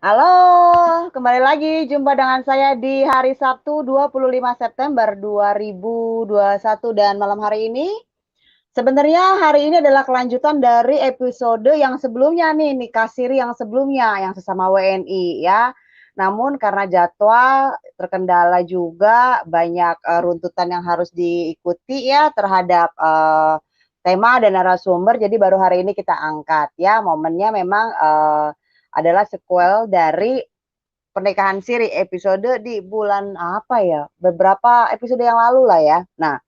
Halo, kembali lagi jumpa dengan saya di hari Sabtu 25 September 2021 dan malam hari ini. Sebenarnya hari ini adalah kelanjutan dari episode yang sebelumnya nih, nikah siri yang sebelumnya, yang sesama WNI ya. Namun karena jadwal terkendala juga banyak runtutan yang harus diikuti ya terhadap tema dan narasumber, jadi baru hari ini kita angkat ya. Momennya memang adalah sequel dari pernikahan siri episode di bulan apa ya? Beberapa episode yang lalu lah ya. Nah,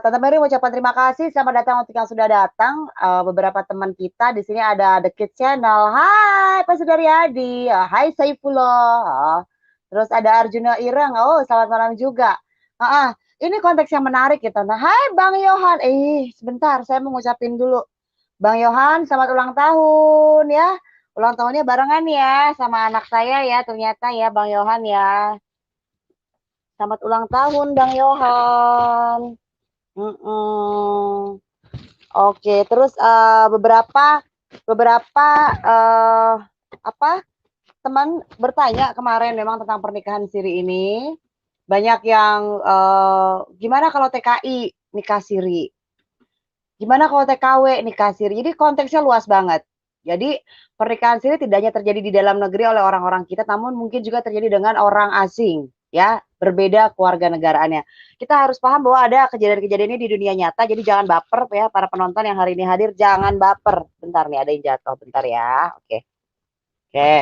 Tante Mary mengucapkan terima kasih. Selamat datang untuk yang sudah datang. Beberapa teman kita di sini ada The Kids Channel. Hai, Pak Sudaryadi. Hai Saifullah. Terus ada Arjuna Ireng. Oh, selamat malam juga. Ini konteks yang menarik ya, Tante. Hai, Bang Yohan. Sebentar, saya mau ngucapin dulu. Bang Yohan, selamat ulang tahun ya. Ulang tahunnya barengan ya sama anak saya ya, ternyata ya, Bang Yohan ya. Selamat ulang tahun, Bang Yohan. Mm-mm. Oke, terus beberapa eh, apa teman bertanya kemarin memang tentang pernikahan siri ini. Banyak yang gimana kalau TKI nikah siri? Gimana kalau TKW nikah siri? Jadi konteksnya luas banget. Jadi pernikahan siri tidak hanya terjadi di dalam negeri oleh orang-orang kita, namun mungkin juga terjadi dengan orang asing, ya, berbeda keluarga negaraannya. Kita harus paham bahwa ada kejadian-kejadian ini di dunia nyata, jadi jangan baper ya para penonton yang hari ini hadir, jangan baper. Bentar nih, ada yang jatuh, bentar ya. Oke, oke.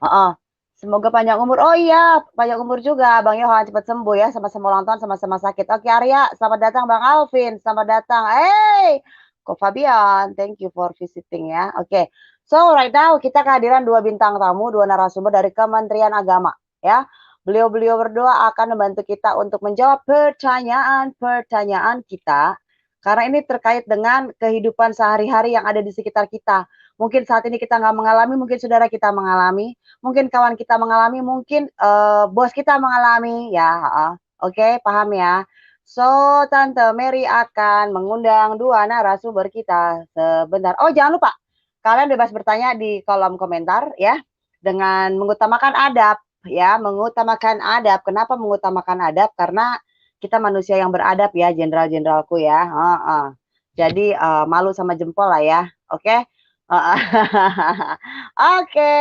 Heeh. Semoga panjang umur. Oh iya, panjang umur juga Bang Yohan, cepat sembuh ya, sama-sama ulang tahun, sama-sama sakit. Oke Arya, selamat datang Bang Alvin, selamat datang. Hey, Ko Fabian, thank you for visiting ya. Oke. So right now kita kehadiran dua bintang tamu, dua narasumber dari Kementerian Agama ya. Beliau-beliau berdua akan membantu kita untuk menjawab pertanyaan-pertanyaan kita karena ini terkait dengan kehidupan sehari-hari yang ada di sekitar kita. Mungkin saat ini kita nggak mengalami, mungkin saudara kita mengalami, mungkin kawan kita mengalami, mungkin bos kita mengalami, ya. Oke, paham ya. So, Tante Mary akan mengundang dua narasumber kita sebentar. Oh, jangan lupa, kalian bebas bertanya di kolom komentar ya, dengan mengutamakan adab, ya, mengutamakan adab. Kenapa mengutamakan adab? Karena kita manusia yang beradab ya, jenderal-jenderalku ya. Jadi malu sama jempol lah ya, oke? Oke,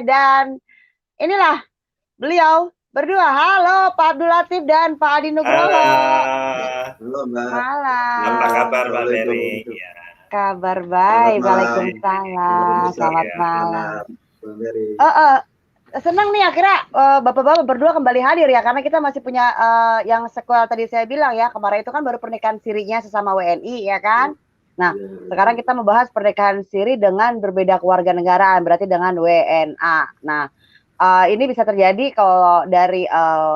dan inilah beliau berdua. Halo Pak Abdul Latif dan Pak Adi Halo, Nugroho. Halo Mbak, apa Malam. kabar Mbak Assalamualaikum. Mary? Ya, Kabar Selamat baik. malam, keluarga Waalaikumsalam. besar Selamat ya. malam. Anak Bang Beri. Eh, eh, Senang nih akhirnya bapak-bapak berdua kembali hadir ya karena kita masih punya yang sequel tadi saya bilang ya, kemarin itu kan baru pernikahan sirinya sesama WNI ya kan. Nah, Ya, sekarang betul. kita membahas pernikahan siri dengan berbeda keluarga negaraan, berarti dengan WNA. Nah, ini bisa terjadi kalau dari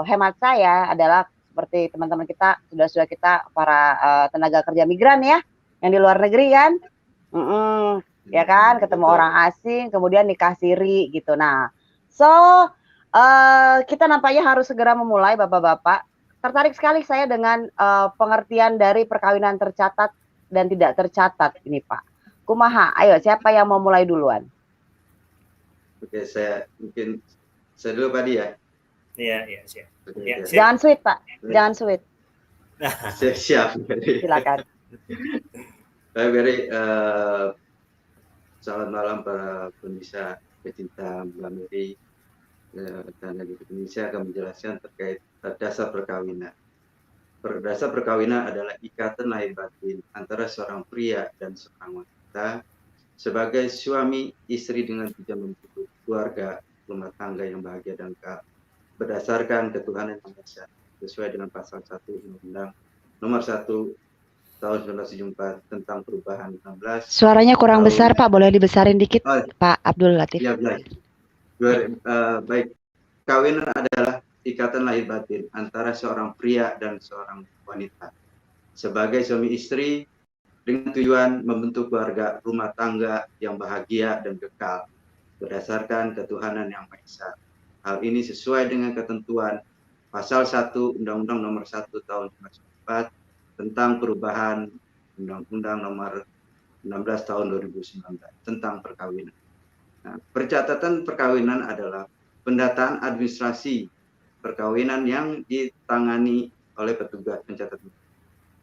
hemat saya adalah seperti teman-teman kita, sudah kita para tenaga kerja migran ya, yang di luar negeri kan. Ya kan, ketemu orang Betul. asing, kemudian nikah siri gitu. Nah, so kita nampaknya harus segera memulai, bapak-bapak. Tertarik sekali saya dengan pengertian dari perkawinan tercatat dan tidak tercatat ini, Pak. Kumaha, ayo siapa yang mau mulai duluan? Oke, saya dulu Pak Di ya. Iya, siap. Oke, Ya, oke. sip. Jangan sweet, Pak. Baik. Jangan sweet. Siap, Beri. Silakan. Baik, Beri. Selamat malam para pemirsa pecinta Mbak Meri. Dan lagi Indonesia akan menjelaskan terkait dasar perkawinan. Dasar perkawinan adalah ikatan lahir batin antara seorang pria dan seorang wanita sebagai suami istri dengan tujuan membentuk keluarga rumah tangga yang bahagia dan kekal berdasarkan ketuhanan yang esa sesuai dengan pasal 1 Undang-Undang Nomor 1 Tahun 1974 tentang perubahan 16 Suaranya kurang tahun. besar, Pak. Boleh dibesarin dikit, Oh, Pak Abdul Latif? ya baik. Baik. Kawinan adalah ikatan lahir batin antara seorang pria dan seorang wanita sebagai suami istri dengan tujuan membentuk keluarga rumah tangga yang bahagia dan kekal berdasarkan ketuhanan yang Maha Esa. Hal ini sesuai dengan ketentuan pasal 1 Undang-Undang Nomor 1 Tahun 1944 tentang perubahan Undang-Undang Nomor 16 Tahun 2019 tentang perkawinan. Nah, pencatatan perkawinan adalah pendataan administrasi perkawinan yang ditangani oleh petugas pencatat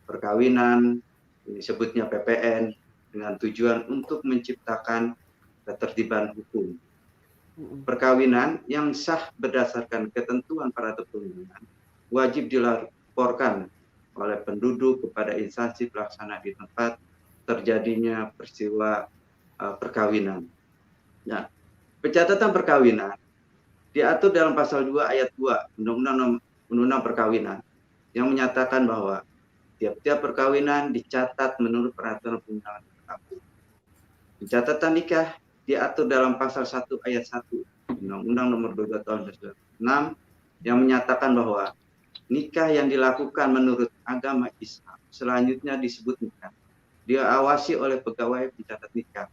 perkawinan, disebutnya PPN, dengan tujuan untuk menciptakan ketertiban hukum. Perkawinan yang sah berdasarkan ketentuan peraturan perundangan wajib dilaporkan oleh penduduk kepada instansi pelaksana di tempat terjadinya peristiwa perkawinan. Nah, pencatatan perkawinan diatur dalam pasal 2 ayat 2 Undang-Undang Perkawinan yang menyatakan bahwa tiap-tiap perkawinan dicatat menurut peraturan perundangan berlaku. Pencatatan nikah diatur dalam pasal 1 ayat 1 Undang-Undang Nomor 22 Tahun 2006 yang menyatakan bahwa nikah yang dilakukan menurut agama Islam selanjutnya disebut nikah. Diawasi oleh pegawai pencatat nikah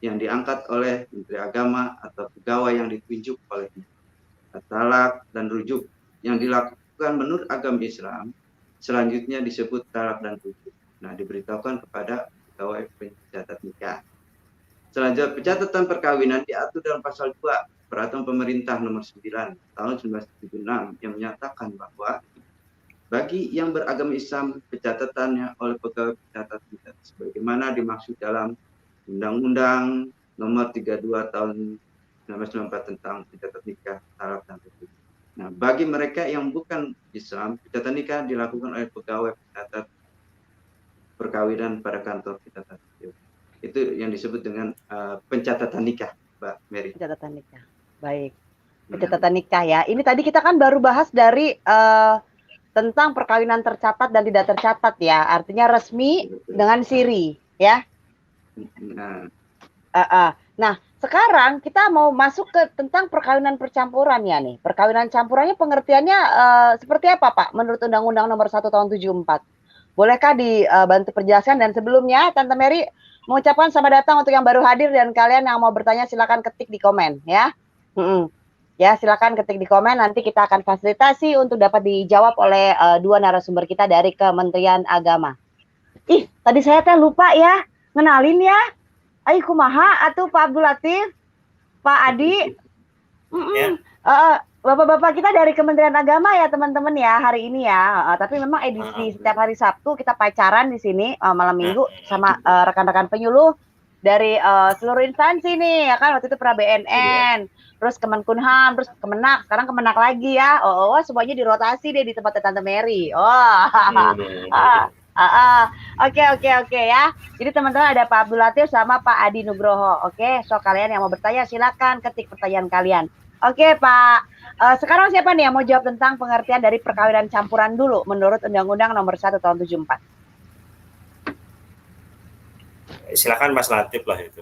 yang diangkat oleh Menteri Agama atau pegawai yang ditunjuk olehnya. Talak dan rujuk yang dilakukan menurut agama Islam selanjutnya disebut talak dan rujuk. Nah, diberitahukan kepada pegawai pencatat nikah. Selanjutnya, pencatatan perkawinan diatur dalam pasal 2 Peraturan Pemerintah Nomor 9 Tahun 1976 yang menyatakan bahwa bagi yang beragama Islam pencatatannya oleh pegawai pencatat nikah sebagaimana dimaksud dalam Undang-Undang Nomor 32 Tahun 1994 tentang pencatat nikah, talak dan rujuk. Nah, bagi mereka yang bukan Islam, pencatat nikah dilakukan oleh pegawai pencatat perkawinan pada kantor pencatat. Itu yang disebut dengan pencatatan nikah, Mbak Mary. Pencatatan nikah. Baik. Pencatatan nikah ya. Ini tadi kita kan baru bahas dari tentang perkawinan tercatat dan tidak tercatat ya. Artinya resmi dengan siri ya. Nah, sekarang kita mau masuk ke tentang perkawinan percampuran ya nih. Perkawinan campurannya pengertiannya seperti apa Pak menurut Undang-Undang Nomor 1 Tahun 74? Bolehkah dibantu perjelaskan? Dan sebelumnya Tante Mary mengucapkan selamat datang untuk yang baru hadir dan kalian yang mau bertanya silakan ketik di komen ya. Ya, silakan ketik di komen, nanti kita akan fasilitasi untuk dapat dijawab oleh dua narasumber kita dari Kementerian Agama. Ih, tadi saya lupa ya ngenalin ya. Ayo kumaha atuh Pak Abdul Latif, Pak Adi. Bapak-bapak kita dari Kementerian Agama ya teman-teman ya hari ini ya. Tapi memang edisi setiap hari Sabtu kita pacaran di sini malam Minggu sama rekan-rekan penyuluh dari seluruh instansi nih ya kan, waktu itu pernah BNN, terus Kemenkumham, terus Kemenak, sekarang Kemenak lagi ya. Semuanya dirotasi deh di tempatnya Tante Mary. Oke ya. Jadi teman-teman ada Pak Abdul Latif sama Pak Adi Nugroho. Oke, so kalian yang mau bertanya silakan ketik pertanyaan kalian. Oke Pak, sekarang siapa nih yang mau jawab tentang pengertian dari perkawinan campuran dulu menurut Undang-Undang Nomor 1 Tahun 74? Silakan Mas Latif lah itu.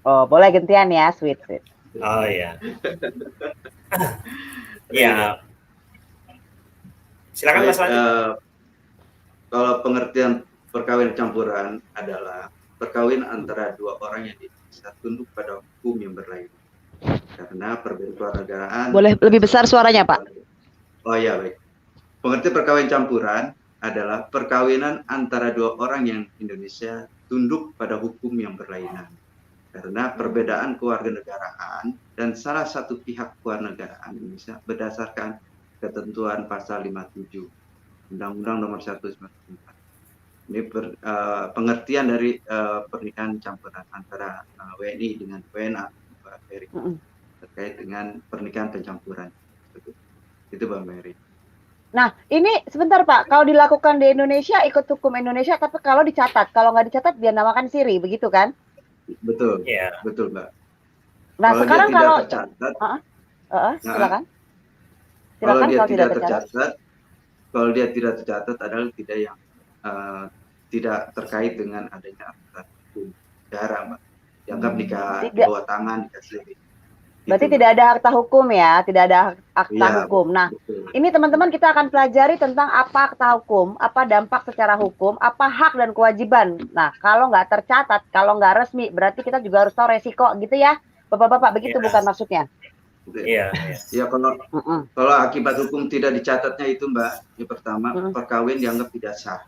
Oh, boleh gantian ya, sweet. Oh iya. Ya. Silakan Mas Latif. Kalau pengertian perkawinan campuran adalah perkawinan antara dua orang yang bisa tunduk pada hukum yang berlainan. Karena perbedaan kewarganegaraan. Boleh lebih besar suaranya, Pak? Oh iya, baik. Pengertian perkawinan campuran adalah perkawinan antara dua orang yang Indonesia tunduk pada hukum yang berlainan. Karena perbedaan kewarganegaraan dan salah satu pihak kewarganegaraan Indonesia berdasarkan ketentuan pasal 57 Undang-Undang Nomor 1 1994. Ini pengertian dari pernikahan campuran antara WNI dengan WNA terkait dengan pernikahan pencampuran. Itu Mbak Mary. Nah, ini sebentar Pak, kalau dilakukan di Indonesia ikut hukum Indonesia, tapi kalau dicatat, kalau nggak dicatat dia namakan siri, begitu kan? Betul, betul Mbak. Nah, kalau sekarang kalau tercatat, silakan. Kalau dia tidak tercatat, kalau dia tidak tercatat adalah tidak yang tidak terkait dengan adanya hukum negara, Mbak. Dianggap nikah di bawah tangan, nikah siri. Berarti tidak ada akta hukum ya, tidak ada akta hukum. Nah, betul. Ini teman-teman kita akan pelajari tentang apa akta hukum, apa dampak secara hukum, apa hak dan kewajiban. Nah, kalau nggak tercatat, kalau nggak resmi, berarti kita juga harus tahu resiko gitu ya, Bapak-bapak, begitu bukan maksudnya? Iya. Ya kalau akibat hukum tidak dicatatnya itu Mbak, yang pertama perkawin dianggap tidak sah.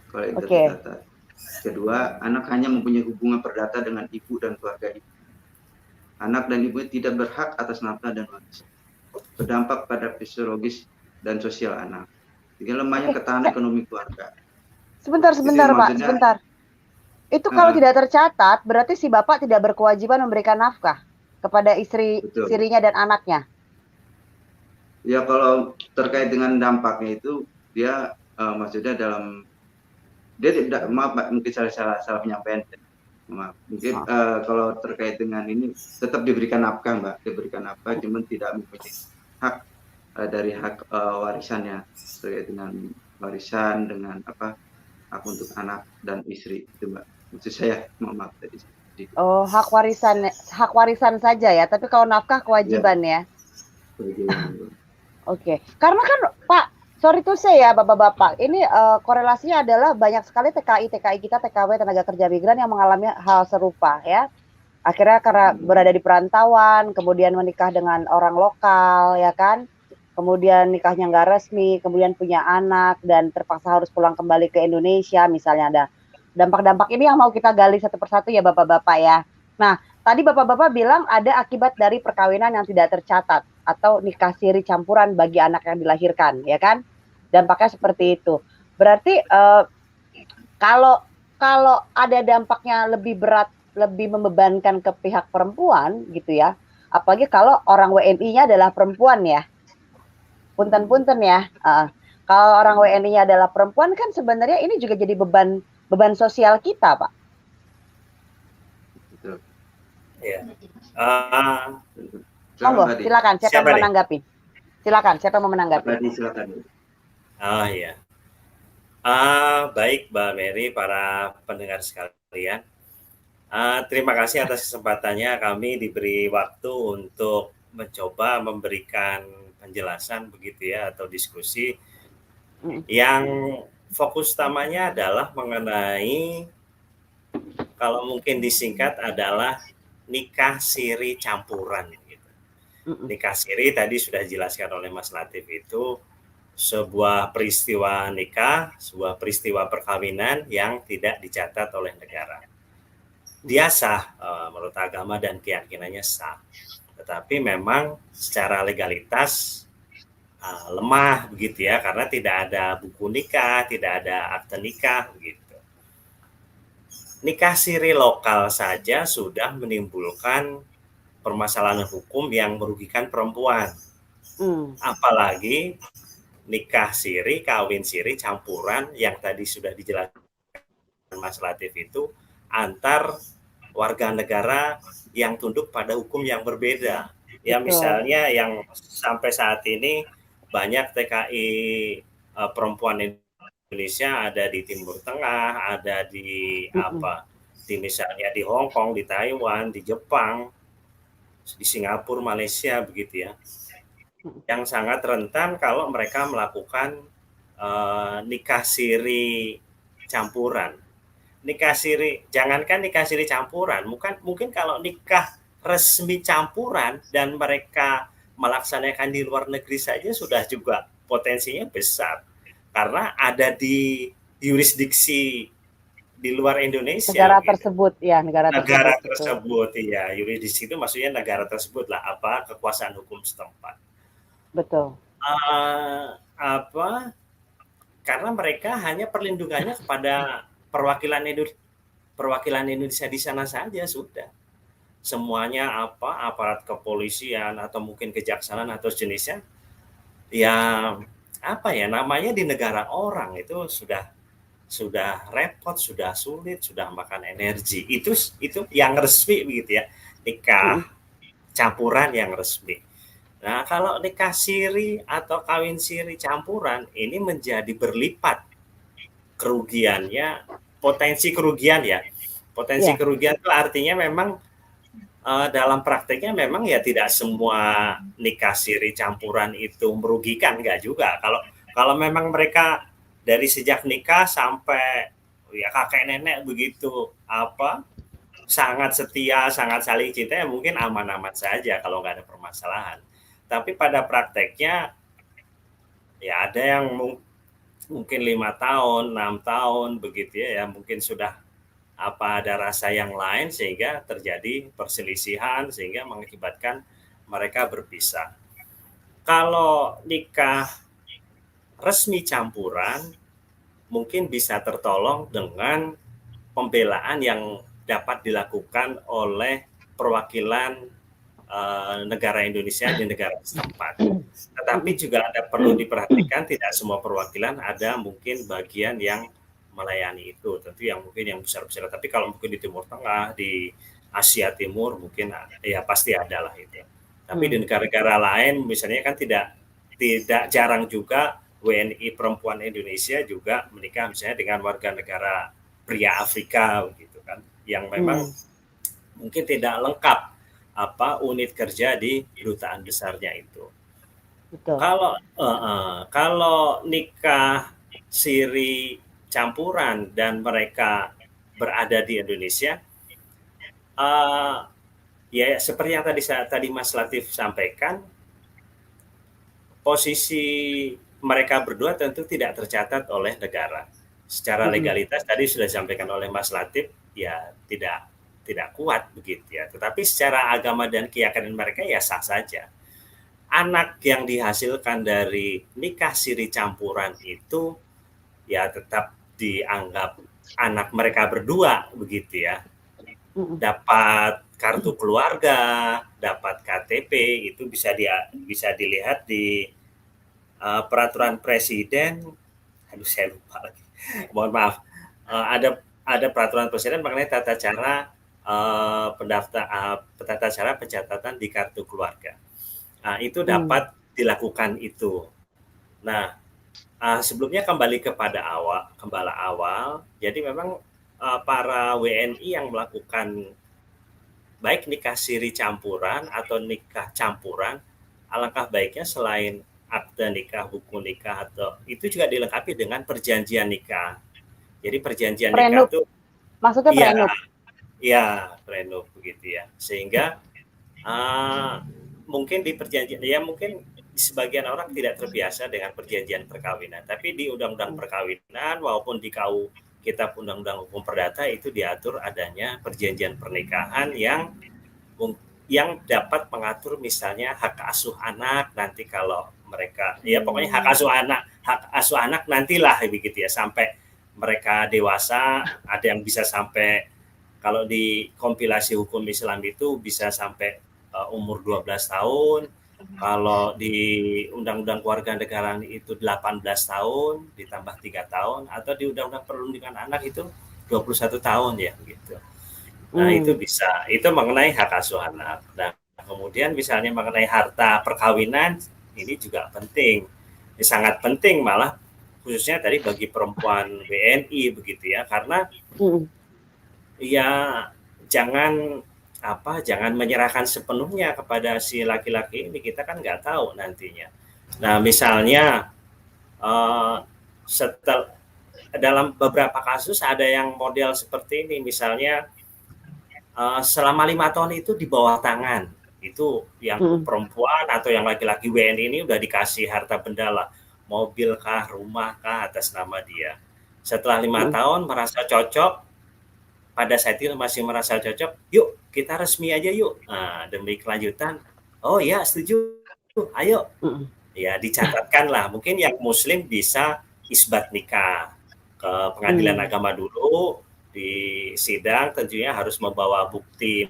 Kalau itu tercatat. Kedua, anak hanya mempunyai hubungan perdata dengan ibu dan keluarga ibu. anak dan ibu tidak berhak atas nafkah dan warisan. Berdampak pada fisiologis dan sosial anak. Jadi lemahnya ketahanan ekonomi keluarga. Sebentar, Itu Pak, maksudnya, sebentar. Itu kalau tidak tercatat, berarti si bapak tidak berkewajiban memberikan nafkah kepada istri betul. sirinya dan anaknya. Ya kalau terkait dengan dampaknya itu, dia maksudnya dia tidak, maaf Pak, mungkin salah penyampaian. Maaf. Mungkin kalau terkait dengan ini tetap diberikan nafkah Mbak, cuman tidak mempunyai hak dari hak warisannya terkait dengan warisan dengan hak untuk anak dan istri itu Mbak. Maksud saya, maaf tadi. Oh, hak warisan saja ya, tapi kalau nafkah kewajiban ya. Oke. Karena kan Pak, sorry to say ya Bapak-bapak, ini korelasinya adalah banyak sekali TKI kita, TKW, tenaga kerja migran yang mengalami hal serupa ya. Akhirnya karena berada di perantauan, kemudian menikah dengan orang lokal, ya kan? Kemudian nikahnya nggak resmi, kemudian punya anak, dan terpaksa harus pulang kembali ke Indonesia, misalnya ada dampak-dampak ini yang mau kita gali satu persatu ya Bapak-bapak ya. Nah, tadi Bapak-bapak bilang ada akibat dari perkawinan yang tidak tercatat atau nikah siri campuran bagi anak yang dilahirkan, ya kan? Dampaknya seperti itu. Berarti kalau ada dampaknya lebih berat, lebih membebankan ke pihak perempuan gitu ya. Apalagi kalau orang WNI-nya adalah perempuan ya. Punten-punten ya. Kalau orang WNI-nya adalah perempuan kan sebenarnya ini juga jadi beban sosial kita, Pak. Betul. Ya. Monggo, silakan. Siapa yang menanggapi? Silakan, siapa yang mau menanggapi? Silakan. Oh ya. Baik Mbak Mary, para pendengar sekalian. Terima kasih atas kesempatannya kami diberi waktu untuk mencoba memberikan penjelasan begitu ya atau diskusi yang fokus utamanya adalah mengenai, kalau mungkin disingkat adalah nikah siri campuran gitu. Nikah siri tadi sudah dijelaskan oleh Mas Latif, itu sebuah peristiwa nikah, sebuah peristiwa perkawinan yang tidak dicatat oleh negara. Dia sah menurut agama dan keyakinannya sah, tetapi memang secara legalitas lemah begitu ya, karena tidak ada buku nikah, tidak ada akte nikah begitu. Nikah siri lokal saja sudah menimbulkan permasalahan hukum yang merugikan perempuan. Apalagi nikah siri, kawin siri campuran yang tadi sudah dijelaskan Mas Latif itu antar warga negara yang tunduk pada hukum yang berbeda. Ya misalnya yang sampai saat ini banyak TKI perempuan Indonesia ada di Timur Tengah, ada di di misalnya di Hong Kong, di Taiwan, di Jepang, di Singapura, Malaysia begitu ya. Yang sangat rentan kalau mereka melakukan nikah siri campuran. Nikah siri, jangankan nikah siri campuran, mungkin kalau nikah resmi campuran dan mereka melaksanakan di luar negeri saja sudah juga potensinya besar. Karena ada di jurisdiksi di luar Indonesia. Negara tersebut ya, negara tersebut ya, jurisdiksi itu maksudnya negara tersebut lah, kekuasaan hukum setempat. Betul. Karena mereka hanya perlindungannya kepada perwakilan Indonesia di sana saja sudah. Semuanya aparat kepolisian atau mungkin kejaksaan atau jenisnya ya namanya di negara orang itu sudah repot, sudah sulit, sudah makan energi. Itu yang resmi begitu ya, nikah campuran yang resmi. Nah, kalau nikah siri atau kawin siri campuran ini menjadi berlipat kerugiannya, potensi kerugian ya. Potensi kerugian itu artinya memang dalam prakteknya memang ya tidak semua nikah siri campuran itu merugikan, enggak juga. Kalau memang mereka dari sejak nikah sampai ya kakek nenek begitu sangat setia, sangat saling cinta, ya mungkin aman-aman saja kalau nggak ada permasalahan. Tapi pada prakteknya ya ada yang mungkin 5 tahun, 6 tahun begitu ya, mungkin sudah apa ada rasa yang lain sehingga terjadi perselisihan sehingga mengakibatkan mereka berpisah. Kalau nikah resmi campuran mungkin bisa tertolong dengan pembelaan yang dapat dilakukan oleh perwakilan negara Indonesia di negara setempat. Tetapi juga ada perlu diperhatikan tidak semua perwakilan ada mungkin bagian yang melayani itu. Tentu yang mungkin yang besar-besar. Tapi kalau mungkin di Timur Tengah, di Asia Timur mungkin ya pasti ada lah itu. Tapi di negara-negara lain misalnya kan tidak jarang juga WNI perempuan Indonesia juga menikah misalnya dengan warga negara pria Afrika begitu kan, yang memang mungkin tidak lengkap apa unit kerja di kedutaan besarnya itu. Betul. Kalau nikah siri campuran dan mereka berada di Indonesia, ya seperti yang tadi Mas Latif sampaikan, posisi mereka berdua tentu tidak tercatat oleh negara. Secara legalitas tadi sudah disampaikan oleh Mas Latif, ya tidak kuat begitu ya. Tetapi secara agama dan keyakinan mereka ya sah saja. Anak yang dihasilkan dari nikah siri campuran itu ya tetap dianggap anak mereka berdua begitu ya. Dapat kartu keluarga, dapat KTP itu bisa dilihat di peraturan presiden. Aduh saya lupa lagi. Mohon maaf. Ada peraturan presiden mengenai tata cara tata cara pencatatan di kartu keluarga. Nah, itu dapat dilakukan itu. Nah, sebelumnya kembali kepada kembali awal. Jadi memang para WNI yang melakukan baik nikah siri campuran atau nikah campuran, alangkah baiknya selain akte nikah, buku nikah atau itu juga dilengkapi dengan perjanjian nikah. Jadi perjanjian nikah itu maksudnya prenup. Iya, prenup begitu ya. Sehingga mungkin di perjanjian ya mungkin sebagian orang tidak terbiasa dengan perjanjian perkawinan, tapi di undang-undang perkawinan maupun di KU Kitab Undang-Undang Hukum Perdata itu diatur adanya perjanjian pernikahan yang dapat mengatur misalnya hak asuh anak nanti kalau mereka ya pokoknya hak asuh anak nantilah begitu ya sampai mereka dewasa, ada yang bisa sampai kalau di kompilasi hukum Islam itu bisa sampai umur 12 tahun. Kalau di Undang-Undang Kewarganegaraan itu 18 tahun ditambah 3 tahun atau di Undang-Undang Perlindungan Anak itu 21 tahun ya gitu. Nah, itu bisa. Itu mengenai hak asuh anak. Nah, kemudian misalnya mengenai harta perkawinan ini juga penting. Ini sangat penting malah khususnya tadi bagi perempuan WNI begitu ya karena ya jangan menyerahkan sepenuhnya kepada si laki-laki ini, kita kan nggak tahu nantinya. Nah misalnya dalam beberapa kasus ada yang model seperti ini, misalnya selama 5 tahun itu di bawah tangan, itu yang perempuan atau yang laki-laki WNI ini udah dikasih harta benda lah, mobil kah, rumah kah atas nama dia. Setelah 5 tahun merasa cocok, pada saat itu masih merasa cocok, yuk kita resmi aja yuk. Nah, demi kelanjutan, oh ya setuju, ayo. Ya dicatatkan lah, mungkin yang muslim bisa isbat nikah ke pengadilan agama dulu, di sidang tentunya harus membawa bukti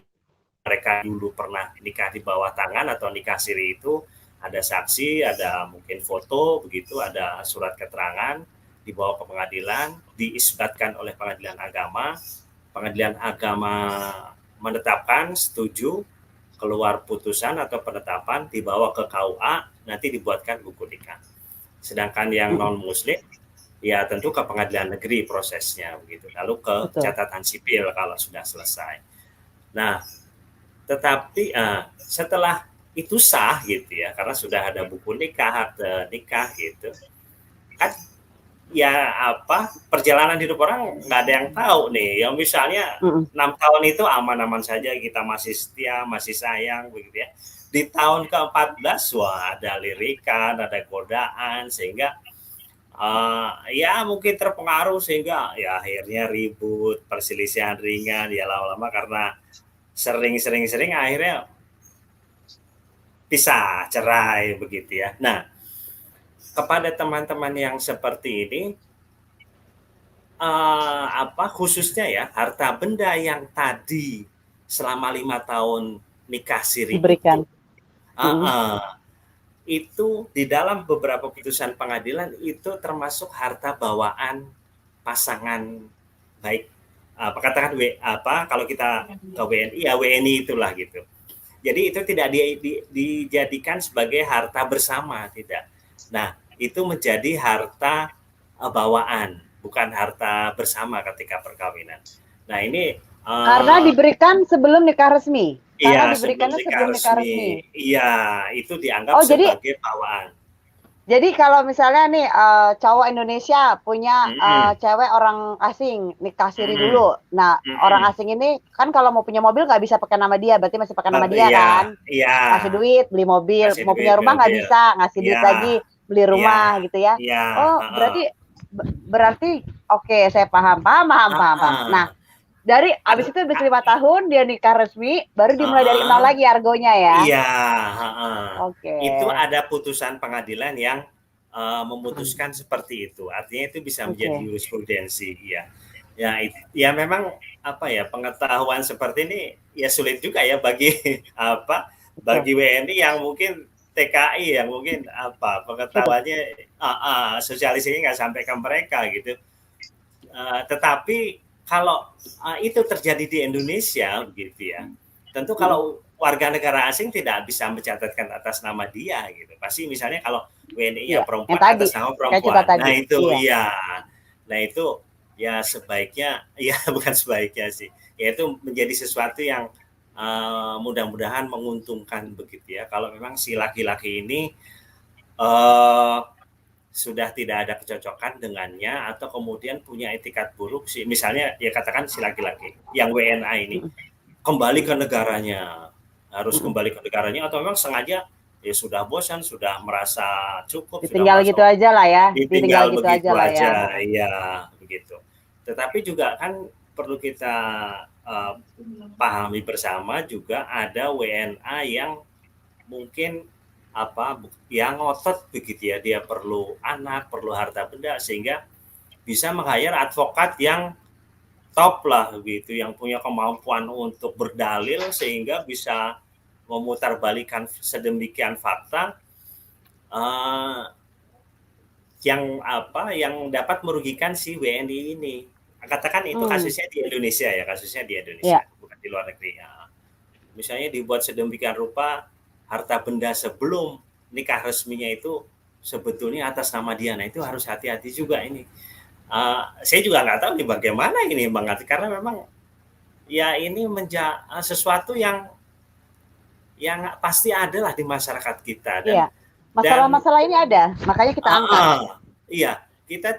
mereka dulu pernah nikah di bawah tangan atau nikah siri itu, ada saksi, ada mungkin foto begitu, ada surat keterangan, dibawa ke pengadilan, diisbatkan oleh pengadilan agama menetapkan, setuju, keluar putusan atau penetapan, dibawa ke KUA, nanti dibuatkan buku nikah. Sedangkan yang non-muslim, ya tentu ke pengadilan negeri prosesnya, begitu. Lalu ke catatan sipil kalau sudah selesai. Nah, tetapi setelah itu sah gitu ya, karena sudah ada buku nikah, akte nikah gitu, kan ya perjalanan hidup orang nggak ada yang tahu nih. Yang misalnya 6 tahun itu aman-aman saja, kita masih setia, masih sayang begitu ya. Di tahun ke-14 wah ada lirikan, ada godaan, sehingga Ya mungkin terpengaruh sehingga ya akhirnya ribut, perselisihan ringan, ya lama-lama karena sering akhirnya pisah, cerai begitu ya. Nah, kepada teman-teman yang seperti ini, khususnya ya harta benda yang tadi selama 5 tahun nikah siri Diberikan. itu di dalam beberapa putusan pengadilan itu termasuk harta bawaan pasangan, baik katakan kalau kita ke WNI ya WNI itulah gitu. Jadi itu tidak dijadikan sebagai harta bersama, tidak. Nah, itu menjadi harta bawaan, bukan harta bersama ketika perkawinan. Nah, ini Karena diberikan sebelum nikah resmi. Karena iya, diberikannya sebelum nikah resmi. Iya, itu dianggap sebagai bawaan. Jadi kalau misalnya nih cowok Indonesia punya cewek orang asing, nikah siri dulu. Nah, orang asing ini kan kalau mau punya mobil nggak bisa pakai nama dia, berarti masih pakai nama dia kan? Iya. Kasih duit, beli mobil, mau punya rumah nggak bisa, ngasih duit lagi, beli rumah gitu ya. Oh, berarti oke, saya paham. Nah, dari abis itu habis 5 tahun dia nikah resmi, baru dimulai dari nol lagi argonya ya. Iya. Oke. Itu ada putusan pengadilan yang memutuskan seperti itu. Artinya itu bisa menjadi jurisprudensi. Ya memang pengetahuan seperti ini ya sulit juga ya bagi bagi WNI yang mungkin TKI yang mungkin pengetahuannya sosialisasinya nggak sampai ke mereka gitu. Tetapi kalau itu terjadi di Indonesia begitu ya, tentu kalau warga negara asing tidak bisa mencatatkan atas nama dia gitu. Pasti misalnya kalau WNI ya perempuan atas nama perempuan. Nah itu Nah itu ya sebaiknya ya bukan sebaiknya sih. Ya itu menjadi sesuatu yang mudah-mudahan menguntungkan begitu ya. Kalau memang si laki-laki ini sudah tidak ada kecocokan dengannya atau kemudian punya etikat buruk sih, misalnya ya katakan si laki-laki yang WNA ini kembali ke negaranya, harus kembali ke negaranya atau memang sengaja ya sudah bosan, sudah merasa cukup, ditinggal gitu aja lah ya, ditinggal gitu aja ya. Iya begitu. Tetapi juga kan perlu kita pahami bersama juga ada WNA yang mungkin yang ngotot begitu ya, dia perlu anak, perlu harta benda sehingga bisa meng-hire advokat yang top lah gitu, yang punya kemampuan untuk berdalil sehingga bisa memutarbalikan sedemikian fakta yang dapat merugikan si WNI ini. Katakan itu kasusnya di Indonesia ya, bukan di luar negeri ya. Misalnya dibuat sedemikian rupa harta benda sebelum nikah resminya itu sebetulnya atas nama dia. Nah itu harus hati-hati juga ini. Saya juga nggak tahu nih bagaimana ini Bang Ati, karena memang ya ini sesuatu yang pasti ada lah di masyarakat kita. Dan, masalah-masalah ini ada, makanya kita angkat. Iya, kita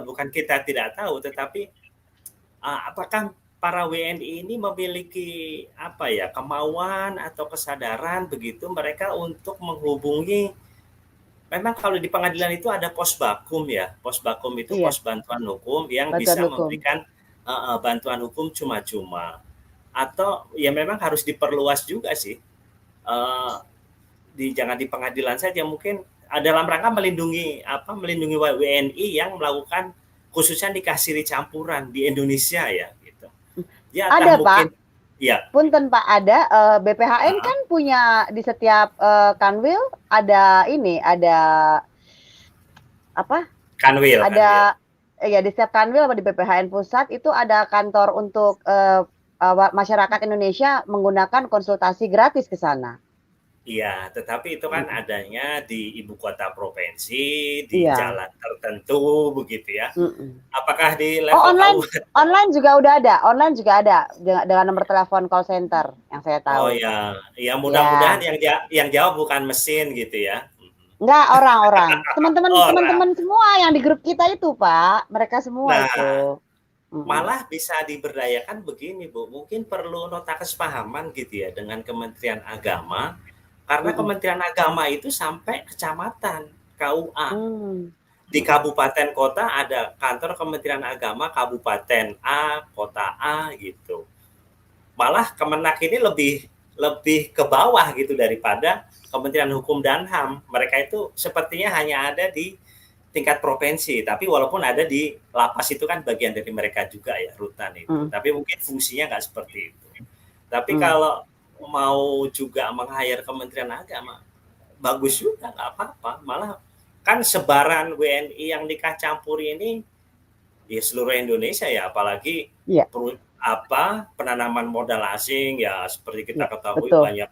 bukan kita tidak tahu, tetapi apakah para WNI ini memiliki kemauan atau kesadaran begitu mereka untuk menghubungi. Memang kalau di pengadilan itu ada pos bakum ya, pos bakum itu pos bantuan hukum yang bisa memberikan bantuan hukum cuma-cuma, atau ya memang harus diperluas juga sih, jangan di pengadilan saja, mungkin dalam rangka melindungi WNI yang melakukan khususnya nikah siri campuran di Indonesia ya. Ya, ada mungkin, Pak, ya. Punten Pak, ada BPHN kan punya di setiap Kanwil ada Kanwil. Ya di setiap Kanwil di BPHN pusat itu ada kantor untuk masyarakat Indonesia menggunakan konsultasi gratis ke sana. Iya, tetapi itu kan adanya di ibu kota provinsi, di jalan tertentu begitu ya. Apakah di level online juga udah ada, dengan nomor telepon call center yang saya tahu. Oh ya, mudah-mudahan yang jawab bukan mesin gitu ya. Enggak, orang-orang, teman-teman semua yang di grup kita itu Pak, mereka semua itu. Malah bisa diberdayakan begini Bu, mungkin perlu nota kesepahaman gitu ya dengan Kementerian Agama. Karena Kementerian Agama itu sampai kecamatan, KUA. di kabupaten kota ada kantor Kementerian Agama kabupaten A, kota A gitu. Malah Kemenak ini lebih ke bawah gitu daripada Kementerian Hukum dan HAM. Mereka itu sepertinya hanya ada di tingkat provinsi, tapi walaupun ada di lapas itu kan bagian dari mereka juga ya, rutan itu. Tapi mungkin fungsinya nggak seperti itu. Tapi kalau mau juga meng-hire Kementerian Agama, bagus juga, nggak apa-apa. Malah kan sebaran WNI yang nikah campur ini di seluruh Indonesia ya, apalagi penanaman modal asing ya, seperti kita ketahui banyak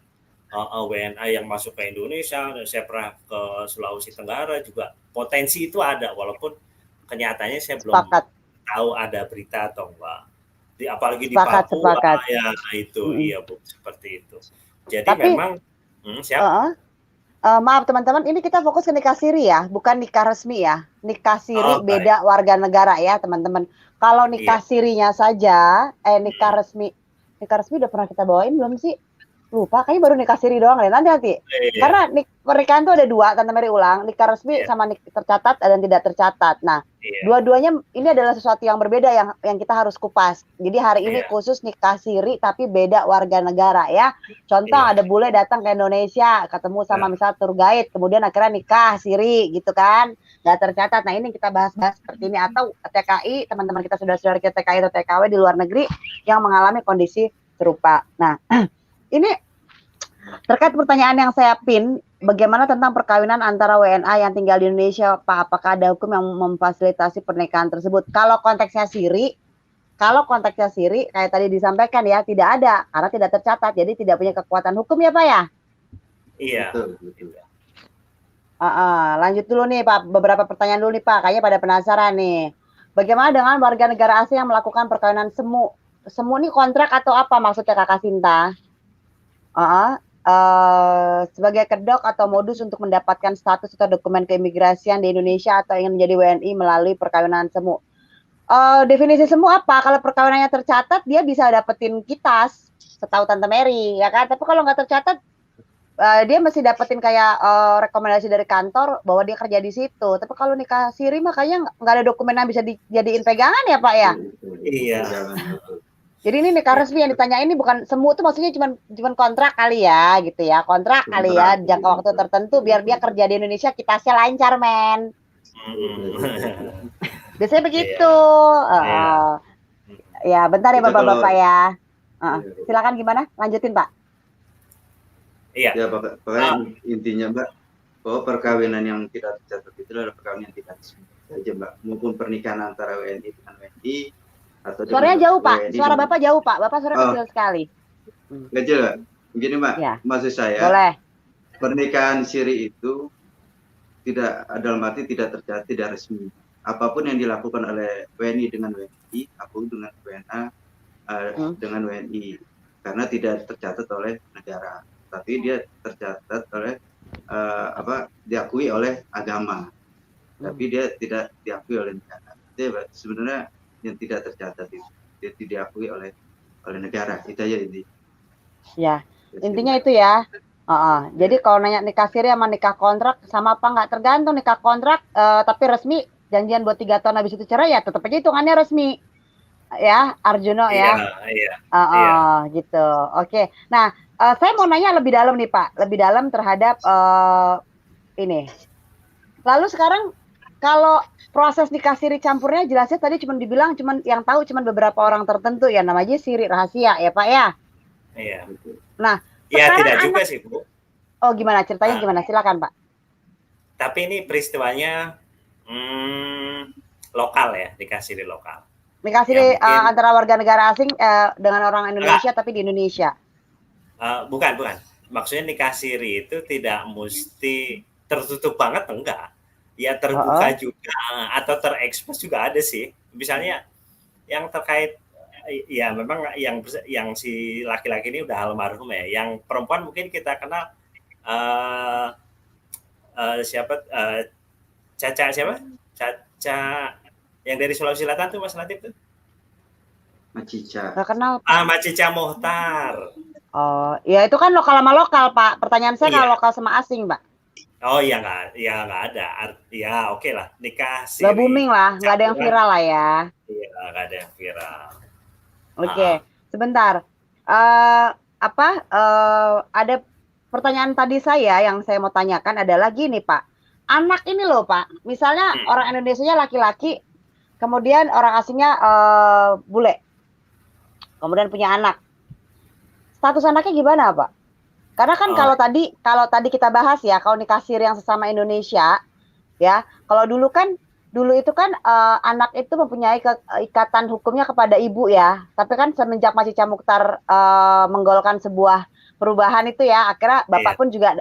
WNA yang masuk ke Indonesia. Saya pernah ke Sulawesi Tenggara juga, potensi itu ada, walaupun kenyataannya saya belum tahu ada berita atau enggak. Apalagi di Papua ya itu, iya Bu, seperti itu. Jadi memang maaf teman-teman, ini kita fokus ke nikah siri ya, bukan nikah resmi ya. Nikah siri beda warga negara ya teman-teman. Kalau nikah sirinya saja, nikah resmi udah pernah kita bawain belum sih? Lupa, kayaknya baru nikah siri doang deh. Nanti. Karena pernikahan tuh ada dua, Tante Mary ulang, nikah resmi sama nikah tercatat dan tidak tercatat. Nah, dua-duanya ini adalah sesuatu yang berbeda yang kita harus kupas. Jadi hari ini khusus nikah siri tapi beda warga negara ya. Contoh ada bule datang ke Indonesia, ketemu sama misal tour guide, kemudian akhirnya nikah siri gitu kan. Nggak tercatat. Nah, ini kita bahas-bahas seperti ini, atau TKI, teman-teman kita saudara-saudara kita TKI atau TKW di luar negeri yang mengalami kondisi serupa. Nah, ini terkait pertanyaan yang saya pin, bagaimana tentang perkawinan antara WNA yang tinggal di Indonesia, Pak? Apakah ada hukum yang memfasilitasi pernikahan tersebut? Kalau konteksnya siri, kayak tadi disampaikan ya, tidak ada, karena tidak tercatat, jadi tidak punya kekuatan hukum ya Pak ya? Iya. Lanjut dulu nih Pak, beberapa pertanyaan dulu nih Pak, kayaknya pada penasaran nih. Bagaimana dengan warga negara asing yang melakukan perkawinan semu? Semu ini kontrak atau apa maksudnya Kakak Sinta? Sebagai kedok atau modus untuk mendapatkan status atau dokumen keimigrasian di Indonesia atau ingin menjadi WNI melalui perkawinan semu. Definisi semu apa? Kalau perkawinannya tercatat, dia bisa dapetin kitas, setahu Tante Mary, ya kan? Tapi kalau nggak tercatat, dia mesti dapetin kayak rekomendasi dari kantor bahwa dia kerja di situ. Tapi kalau nikah siri makanya nggak ada dokumen yang bisa dijadiin pegangan ya Pak ya? Iya. Jadi ini nikah resmi yang ditanya ini bukan semu, itu maksudnya cuman kontrak kali ya gitu ya, kontrak kali ya, jangka waktu tertentu biar dia kerja di Indonesia kitasnya lancar men. Biasanya begitu. Ya bentar ya bapak-bapak ya. Silakan gimana? Lanjutin Pak. Iya. Ya pokoknya intinya Mbak, bahwa perkawinan yang tidak tercatat itu adalah perkawinan yang tidak resmi saja Mbak, maupun pernikahan antara WNI dengan WNI. Suaranya jauh Pak, suara Bapak jauh Pak, Bapak suara kecil sekali. Kecil Mbak, begini Mbak, maksud saya pernikahan siri itu tidak, dalam arti tidak tercatat, tidak resmi. Apapun yang dilakukan oleh WNI dengan WNI, apapun dengan WNA dengan WNI, karena tidak tercatat oleh negara, tapi dia tercatat oleh diakui oleh agama, tapi dia tidak diakui oleh negara. Jadi sebenarnya yang tidak tercatat itu dia tidak diakui oleh negara, itu aja ini. Ya, intinya itu ya. Jadi kalau nanya nikah siri sama nikah kontrak sama apa nggak, tergantung. Nikah kontrak tapi resmi, janjian buat 3 tahun habis itu cerai ya tetap aja hitungannya resmi. Ya, Arjuno ya. Iya. Gitu. Oke. Nah, saya mau nanya lebih dalam nih Pak, lebih dalam terhadap ini. Lalu sekarang kalau proses nikah siri campurnya jelasnya tadi cuma dibilang yang tahu cuma beberapa orang tertentu ya, namanya siri rahasia ya Pak ya. Iya. Nah, ya tidak juga sih Bu. Oh gimana ceritanya gimana? Silakan Pak. Tapi ini peristiwanya lokal ya, nikah siri lokal. Nikah siri antara warga negara asing dengan orang Indonesia tapi di Indonesia. Bukan. Maksudnya nikah siri itu tidak mesti tertutup banget, enggak. Ya terbuka juga atau terekspos juga ada sih. Misalnya yang terkait ya memang yang si laki-laki ini udah almarhum ya. Yang perempuan mungkin kita kenal Caca siapa? Caca yang dari Sulawesi Selatan tuh Mas Latif tuh. Macica. Nggak kenal. Macica Mohtar. Oh, ya itu kan lokal sama lokal Pak. Pertanyaan saya kalau lokal sama asing Pak. Oh ya nggak ada. Ya oke lah, nikah Nggak siri booming lah, nggak ada yang campuran, viral lah ya. iya nggak ada yang viral. Oke, Ah, sebentar. Ada pertanyaan tadi yang saya mau tanyakan adalah gini, Pak. Anak ini loh, Pak. Misalnya hmm, orang Indonesianya laki-laki, kemudian orang asingnya bule, kemudian punya anak. Status anaknya gimana, Pak? Karena kan oh, kalau tadi kita bahas ya, kalau nikah siri yang sesama Indonesia, ya. Kalau dulu itu kan anak itu mempunyai ikatan hukumnya kepada ibu ya. Tapi kan semenjak Masih Muchtar menggolkan sebuah perubahan itu ya, akhirnya iya, bapak pun juga.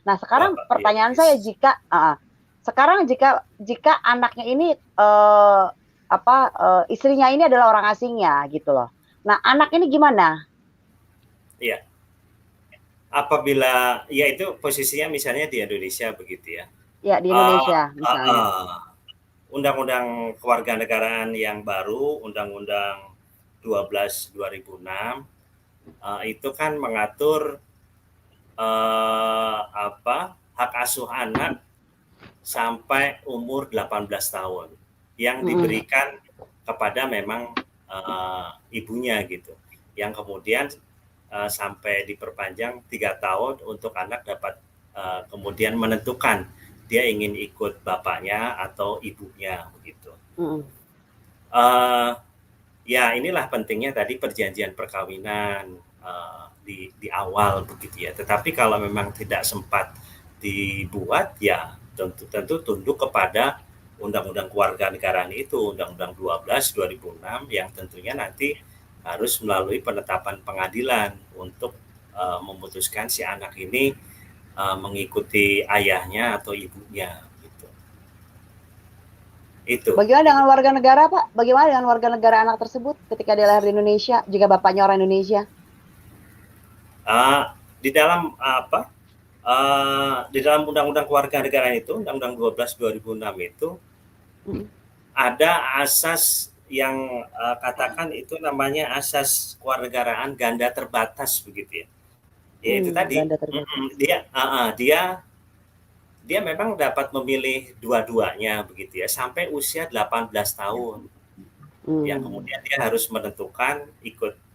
Nah sekarang bapak pertanyaan saya biologis. jika sekarang jika anaknya ini istrinya ini adalah orang asingnya gitu loh. Nah anak ini gimana? Iya, apabila ya itu posisinya misalnya di Indonesia begitu ya. Ya di Uh, Indonesia misalnya. Undang-undang kewarganegaraan yang baru, Undang-Undang 12 2006, itu kan mengatur hak asuh anak sampai umur 18 tahun yang Mm-mm. diberikan kepada memang ibunya gitu. Yang kemudian sampai diperpanjang 3 tahun untuk anak dapat kemudian menentukan dia ingin ikut bapaknya atau ibunya begitu. Mm-mm. Uh, Ya inilah pentingnya tadi perjanjian perkawinan di awal begitu ya. Tetapi kalau memang tidak sempat dibuat ya tentu tunduk kepada Undang-Undang Kewarganegaraan itu, Undang-Undang 12 2006 yang tentunya nanti harus melalui penetapan pengadilan untuk memutuskan si anak ini mengikuti ayahnya atau ibunya gitu. Itu. Bagaimana dengan warga negara, Pak? Bagaimana dengan warga negara anak tersebut ketika dia lahir di Indonesia, jika bapaknya orang Indonesia? Di dalam di dalam Undang-Undang Kewarganegaraan itu, Undang-Undang 12 2006 itu Mm. ada asas yang katakan itu namanya asas kewarganegaraan ganda terbatas begitu ya. Ya itu tadi, Ganda terbatas. dia memang dapat memilih dua-duanya begitu ya sampai usia 18 tahun. Yang Hmm. kemudian dia harus menentukan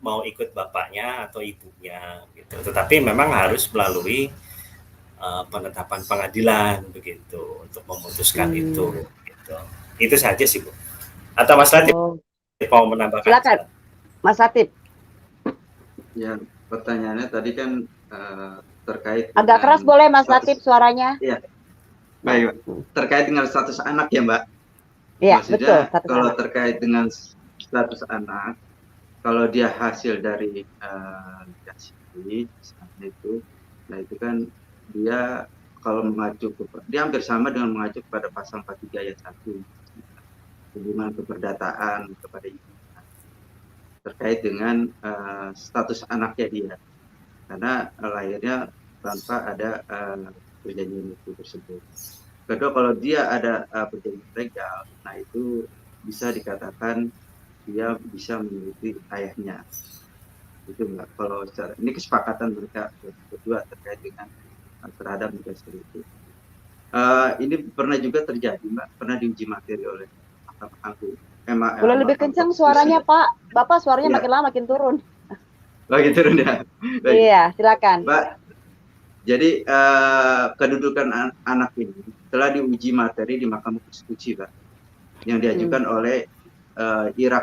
mau ikut bapaknya atau ibunya gitu. Tetapi memang harus melalui penetapan pengadilan begitu untuk memutuskan Hmm. itu gitu. Itu saja sih Bu. Atau Mas Latif Oh, mau menambahkan? silakan, Mas Latif. Ya, pertanyaannya tadi kan terkait Agak keras dengan boleh, Mas Latif, status, suaranya. ya, Nah, baik, terkait dengan status anak ya, Mbak. iya betul, Maksudnya status kalau anak. terkait dengan status anak, kalau dia hasil dari siri, misalnya itu, nah itu kan dia kalau mengacu dia hampir sama dengan mengacu kepada pasal 43 ayat 1 hubungan keperdataan kepada ibu terkait dengan status anaknya dia karena lahirnya tanpa ada perjanjian itu tersebut. Kedua, kalau dia ada perjanjian legal, nah itu bisa dikatakan dia bisa memiliki ayahnya. Itu enggak. Kalau secara ini kesepakatan mereka berdua terkait dengan terhadap nikah siri itu. Ini pernah juga terjadi, Mbak, pernah diuji materi oleh Mahkamah Agung, Boleh lebih Mahkamah kencang Konstitusi. suaranya, Pak. Bapak suaranya Iya, makin lama makin turun. bagi turun ya. Baik, Iya, silakan. Mbak. Jadi kedudukan anak ini telah diuji materi di Mahkamah Konstitusi, Pak, yang diajukan oleh Ira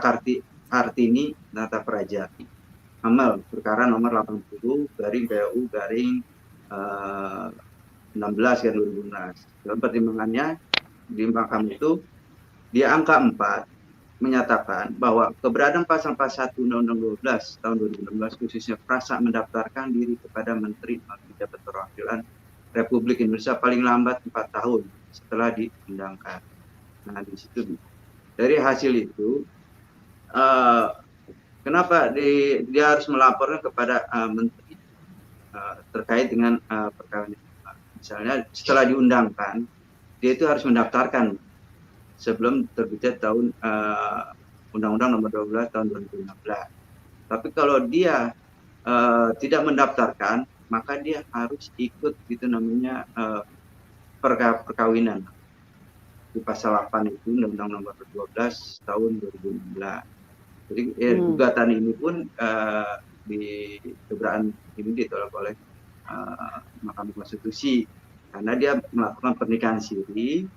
Kartini Nata Praja. Amal perkara nomor 80 garing PU garing 16 kan 2016. Dalam pertimbangannya di Mahkamah itu di angka 4 menyatakan bahwa keberadaan pasal 1 Undang-Undang 12 tahun 2016 khususnya prasa mendaftarkan diri kepada Menteri Pejabat Perwakilan Republik Indonesia paling lambat 4 tahun setelah diundangkan. Nah di situ dari hasil itu kenapa dia harus melaporkan kepada Menteri terkait dengan perkawinan. Misalnya setelah diundangkan dia itu harus mendaftarkan sebelum terbitnya tahun Undang-Undang Nomor 12 tahun 2016. Tapi kalau dia tidak mendaftarkan, maka dia harus ikut gitu namanya perkawinan di pasal 8 itu Undang-Undang Nomor 12 tahun 2016. Jadi gugatan ini pun di keberatan ini ditolak oleh Mahkamah Konstitusi karena dia melakukan pernikahan siri,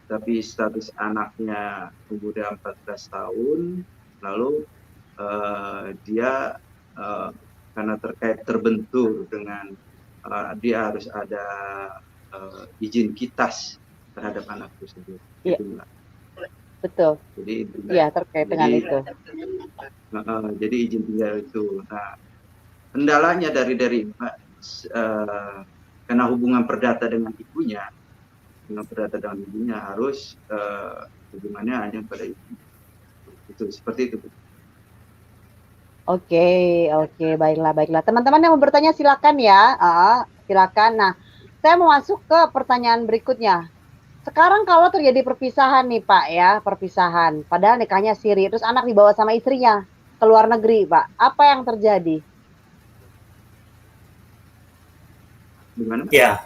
tapi status anaknya udah 14 tahun, lalu dia karena terkait terbentur dengan dia harus ada izin kitas terhadap anak tersebut. Iya. Gitu, Mbak. Betul. Jadi Iya, terkait dengan itu. Jadi izin tinggal itu. Nah, kendalanya dari karena hubungan perdata dengan ibunya harus hubungannya hanya pada ibu. Itu seperti itu. Oke, baiklah. Teman-teman yang mau bertanya silakan ya, silakan. Nah, saya mau masuk ke pertanyaan berikutnya. Sekarang kalau terjadi perpisahan nih Pak ya, perpisahan, padahal nikahnya siri, terus anak dibawa sama istrinya ke luar negeri Pak, apa yang terjadi? Gimana? Ya,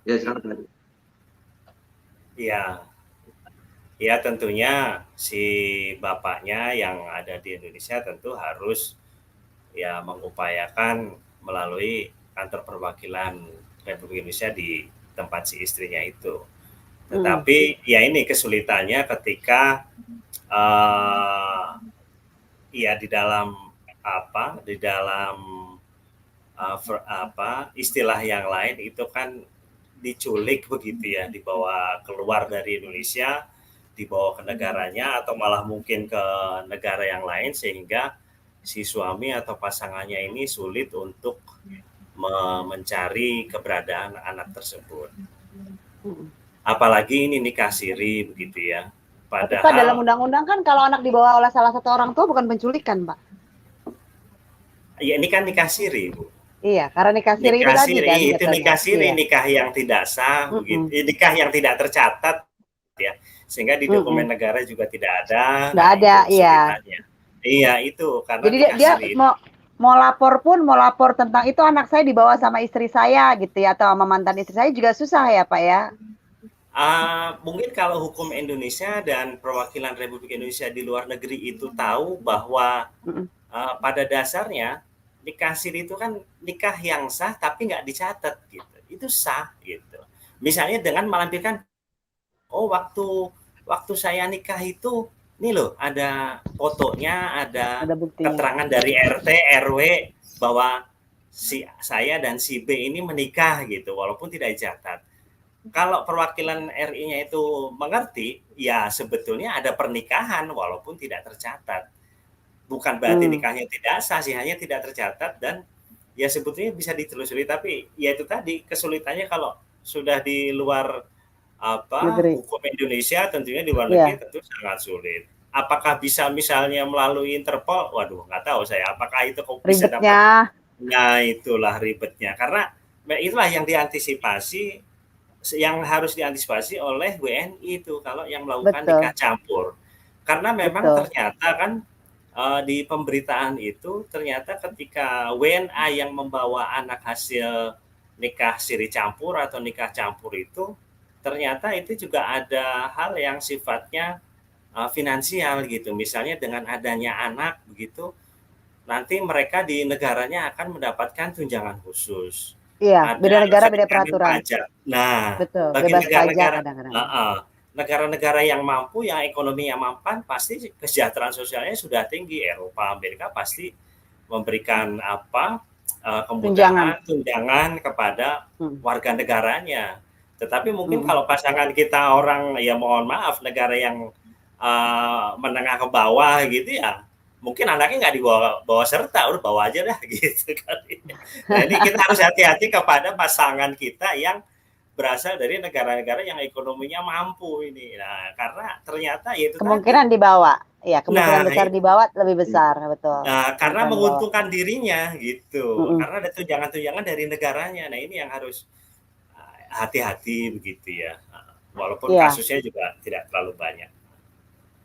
Ya, silakan. ya tentunya si bapaknya yang ada di Indonesia tentu harus ya mengupayakan melalui kantor perwakilan Republik Indonesia di tempat si istrinya itu. Tetapi ya ini kesulitannya ketika ya di dalam istilah yang lain itu kan diculik begitu ya, dibawa keluar dari Indonesia, dibawa ke negaranya atau malah mungkin ke negara yang lain sehingga si suami atau pasangannya ini sulit untuk mencari keberadaan anak tersebut. Apalagi ini nikah siri begitu ya. Padahal Pak, dalam undang-undang kan kalau anak dibawa oleh salah satu orang tua bukan penculikan, Pak. Iya, ini kan nikah siri, Bu. Iya, karena nikah siri itu tadi kan. Itu nikah siri, nikah yang tidak sah, begitu. Nikah yang tidak tercatat ya. Sehingga di dokumen negara juga tidak ada. Tidak ada, iya. Iya, itu karena jadi dia mau lapor tentang itu anak saya dibawa sama istri saya gitu ya, atau sama mantan istri saya juga susah ya Pak ya. Mungkin kalau hukum Indonesia dan perwakilan Republik Indonesia di luar negeri itu tahu bahwa pada dasarnya nikah siri itu kan nikah yang sah tapi nggak dicatat gitu, itu sah gitu. Misalnya dengan melampirkan, oh waktu saya nikah itu, nih loh ada fotonya, ada keterangan dari RT RW bahwa saya dan si B ini menikah gitu, walaupun tidak dicatat. Kalau perwakilan RI-nya itu mengerti, ya sebetulnya ada pernikahan walaupun tidak tercatat. Bukan berarti nikahnya tidak sah sih, hanya tidak tercatat dan ya sebetulnya bisa ditelusuri, tapi ya itu tadi kesulitannya kalau sudah di luar hukum Indonesia, tentunya di luar negeri tentu sangat sulit. Apakah bisa misalnya melalui Interpol? Waduh, nggak tahu saya. Apakah itu bisa dapat? Nah, itulah ribetnya. Karena itulah yang diantisipasi, yang harus diantisipasi oleh WNI itu kalau yang melakukan nikah campur. Karena memang ternyata kan di pemberitaan itu ternyata ketika WNA yang membawa anak hasil nikah siri campur atau nikah campur itu ternyata itu juga ada hal yang sifatnya finansial gitu. Misalnya dengan adanya anak begitu, nanti mereka di negaranya akan mendapatkan tunjangan khusus. Iya, beda negara beda peraturan. Pajak. Nah, betul, bagi bebas negara-negara negara-negara yang mampu, yang ekonominya mampan, pasti kesejahteraan sosialnya sudah tinggi. Eropa, Amerika pasti memberikan kemudahan, tunjangan kepada warga negaranya. Tetapi mungkin kalau pasangan kita orang, ya mohon maaf, negara yang menengah ke bawah gitu ya, mungkin anaknya nggak dibawa serta, udah bawa aja dah gitu kan. Nah, ini kita harus hati-hati kepada pasangan kita yang berasal dari negara-negara yang ekonominya mampu ini. Nah, karena ternyata itu kemungkinan tadi dibawa, ya kemungkinan besar dibawa lebih besar, betul. Nah, karena menguntungkan dirinya gitu, karena ada tunjangan-tunjangan dari negaranya. Nah, ini yang harus hati-hati begitu ya. Walaupun kasusnya juga tidak terlalu banyak.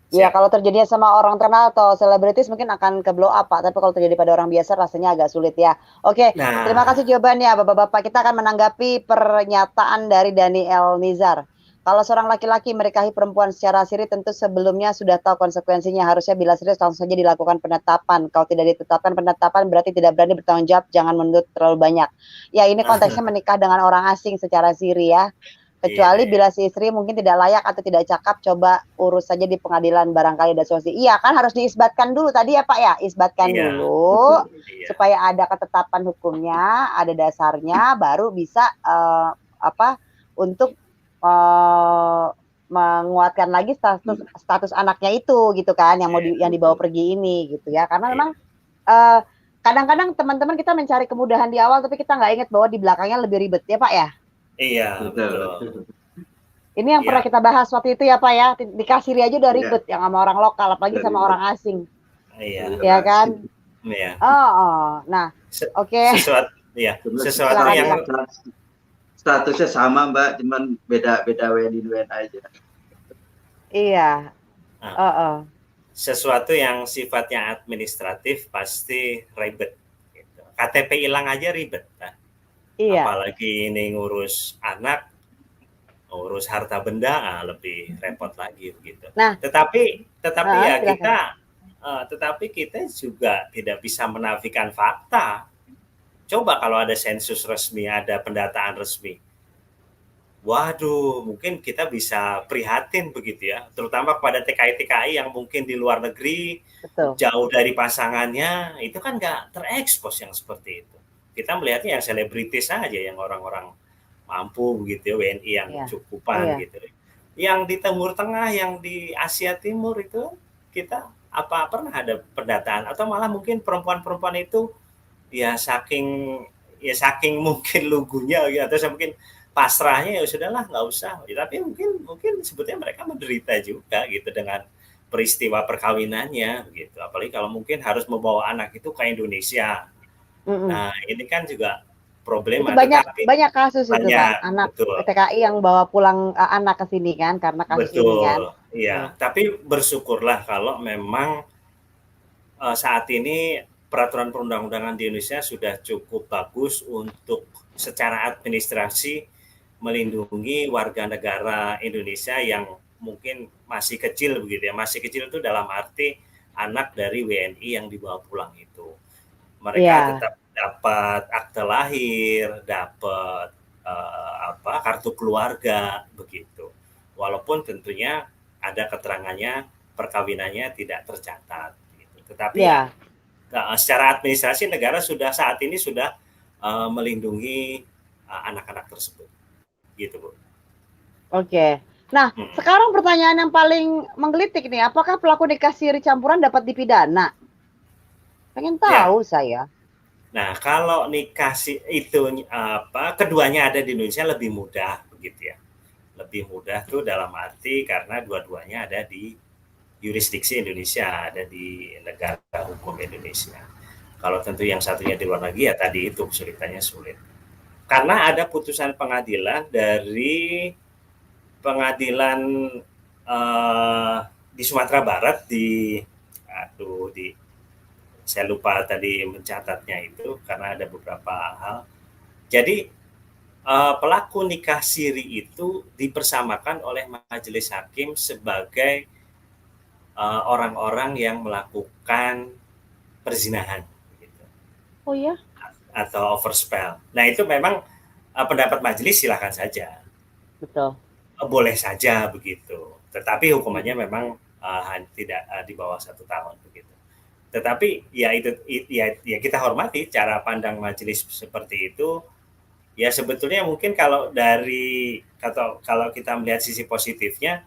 Ya, Siap. kalau terjadinya sama orang terkenal atau selebritis mungkin akan ke blow up, Pak. Tapi kalau terjadi pada orang biasa rasanya agak sulit ya. Oke, terima kasih Nah, jawabannya, Bapak-bapak. Kita akan menanggapi pernyataan dari Daniel Nizar. Kalau seorang laki-laki menikahi perempuan secara siri tentu sebelumnya sudah tahu konsekuensinya. Harusnya bila serius langsung saja dilakukan penetapan. Kalau tidak ditetapkan penetapan berarti tidak berani bertanggung jawab, jangan menuntut terlalu banyak. Ya, ini konteksnya menikah dengan orang asing secara siri ya. iya, Kecuali iya, bila si istri mungkin tidak layak atau tidak cakap, coba urus saja di pengadilan barangkali ada solusi. Iya kan harus diisbatkan dulu tadi ya Pak ya, isbatkan iya, dulu Betul. iya, supaya ada ketetapan hukumnya, ada dasarnya, baru bisa apa untuk menguatkan lagi status anaknya itu gitu kan, yang yang dibawa Betul. pergi ini gitu ya. Karena iya, memang eh, kadang-kadang teman-teman kita mencari kemudahan di awal, tapi kita nggak ingat bahwa di belakangnya lebih ribet ya Pak ya. iya, Betul. betul. Betul. Ini yang pernah Iya, kita bahas waktu itu ya Pak ya, di kasiri aja udah Iya, ribet yang sama orang lokal, apalagi dari sama orang asing, iya, ya kan? relasi. iya. Oh, oh. Nah, oke, Sesuatu, ya, Cuma sesuatu silakan yang Pak. statusnya sama Mbak, cuman beda-beda WNI WNA aja. Iya, ah, oh, oh. sesuatu yang sifatnya administratif pasti ribet. Gitu. KTP hilang aja ribet. Nah, Iya, apalagi ini ngurus anak, ngurus harta benda, lebih repot lagi begitu. nah, Tetapi ya silakan. tetapi kita juga tidak bisa menafikan fakta. Coba kalau ada sensus resmi, ada pendataan resmi, waduh, mungkin kita bisa prihatin begitu ya, terutama kepada TKI-TKI yang mungkin di luar negeri, Betul. jauh dari pasangannya, itu kan nggak terekspos yang seperti itu. Kita melihatnya yang selebritis saja, yang orang-orang mampu begitu ya, WNI yang Iya, cukupan iya, gitu. Yang di Timur Tengah, yang di Asia Timur itu, kita apa pernah ada pendataan atau malah mungkin perempuan-perempuan itu ya saking mungkin lugunya gitu, atau mungkin pasrahnya ya sudahlah nggak usah ya, tapi mungkin mungkin sebetulnya mereka menderita juga gitu dengan peristiwa perkawinannya gitu, apalagi kalau mungkin harus membawa anak itu ke Indonesia. mm-mm. Nah ini kan juga Itu problema, banyak tetapi banyak kasus itu Pak, banyak anak betul TKI yang bawa pulang anak ke sini kan, karena kasus ini kan. betul Betul. ya, tapi bersyukurlah kalau memang saat ini peraturan perundang-undangan di Indonesia sudah cukup bagus untuk secara administrasi melindungi warga negara Indonesia yang mungkin masih kecil begitu ya. Masih kecil itu dalam arti anak dari WNI yang dibawa pulang itu. Mereka Iya, tetap dapat akte lahir, dapat kartu keluarga begitu. Walaupun tentunya ada keterangannya perkawinannya tidak tercatat gitu. Tetapi ya iya. secara administrasi negara sudah saat ini sudah melindungi anak-anak tersebut gitu Bu. Oke. Nah, Hmm. sekarang pertanyaan yang paling menggelitik nih, apakah pelaku nikah siri campuran dapat dipidana? Pengen Ya, tahu saya. nah kalau nikah itu keduanya ada di Indonesia lebih mudah begitu ya, lebih mudah tuh dalam arti karena dua-duanya ada di yurisdiksi Indonesia, ada di negara hukum Indonesia. Kalau tentu yang satunya di luar negeri ya tadi itu kesulitannya sulit. Karena ada putusan pengadilan dari pengadilan di Sumatera Barat di saya lupa tadi mencatatnya itu karena ada beberapa hal. Jadi pelaku nikah siri itu dipersamakan oleh majelis hakim sebagai orang-orang yang melakukan perzinahan gitu, Oh ya, atau overspell. Nah itu memang pendapat majelis silakan saja, betul. boleh saja begitu. Tetapi hukumannya Mm-mm. memang tidak di bawah 1 tahun begitu. Tetapi ya itu ya kita hormati cara pandang majelis seperti itu. Ya sebetulnya mungkin kalau kalau kita melihat sisi positifnya,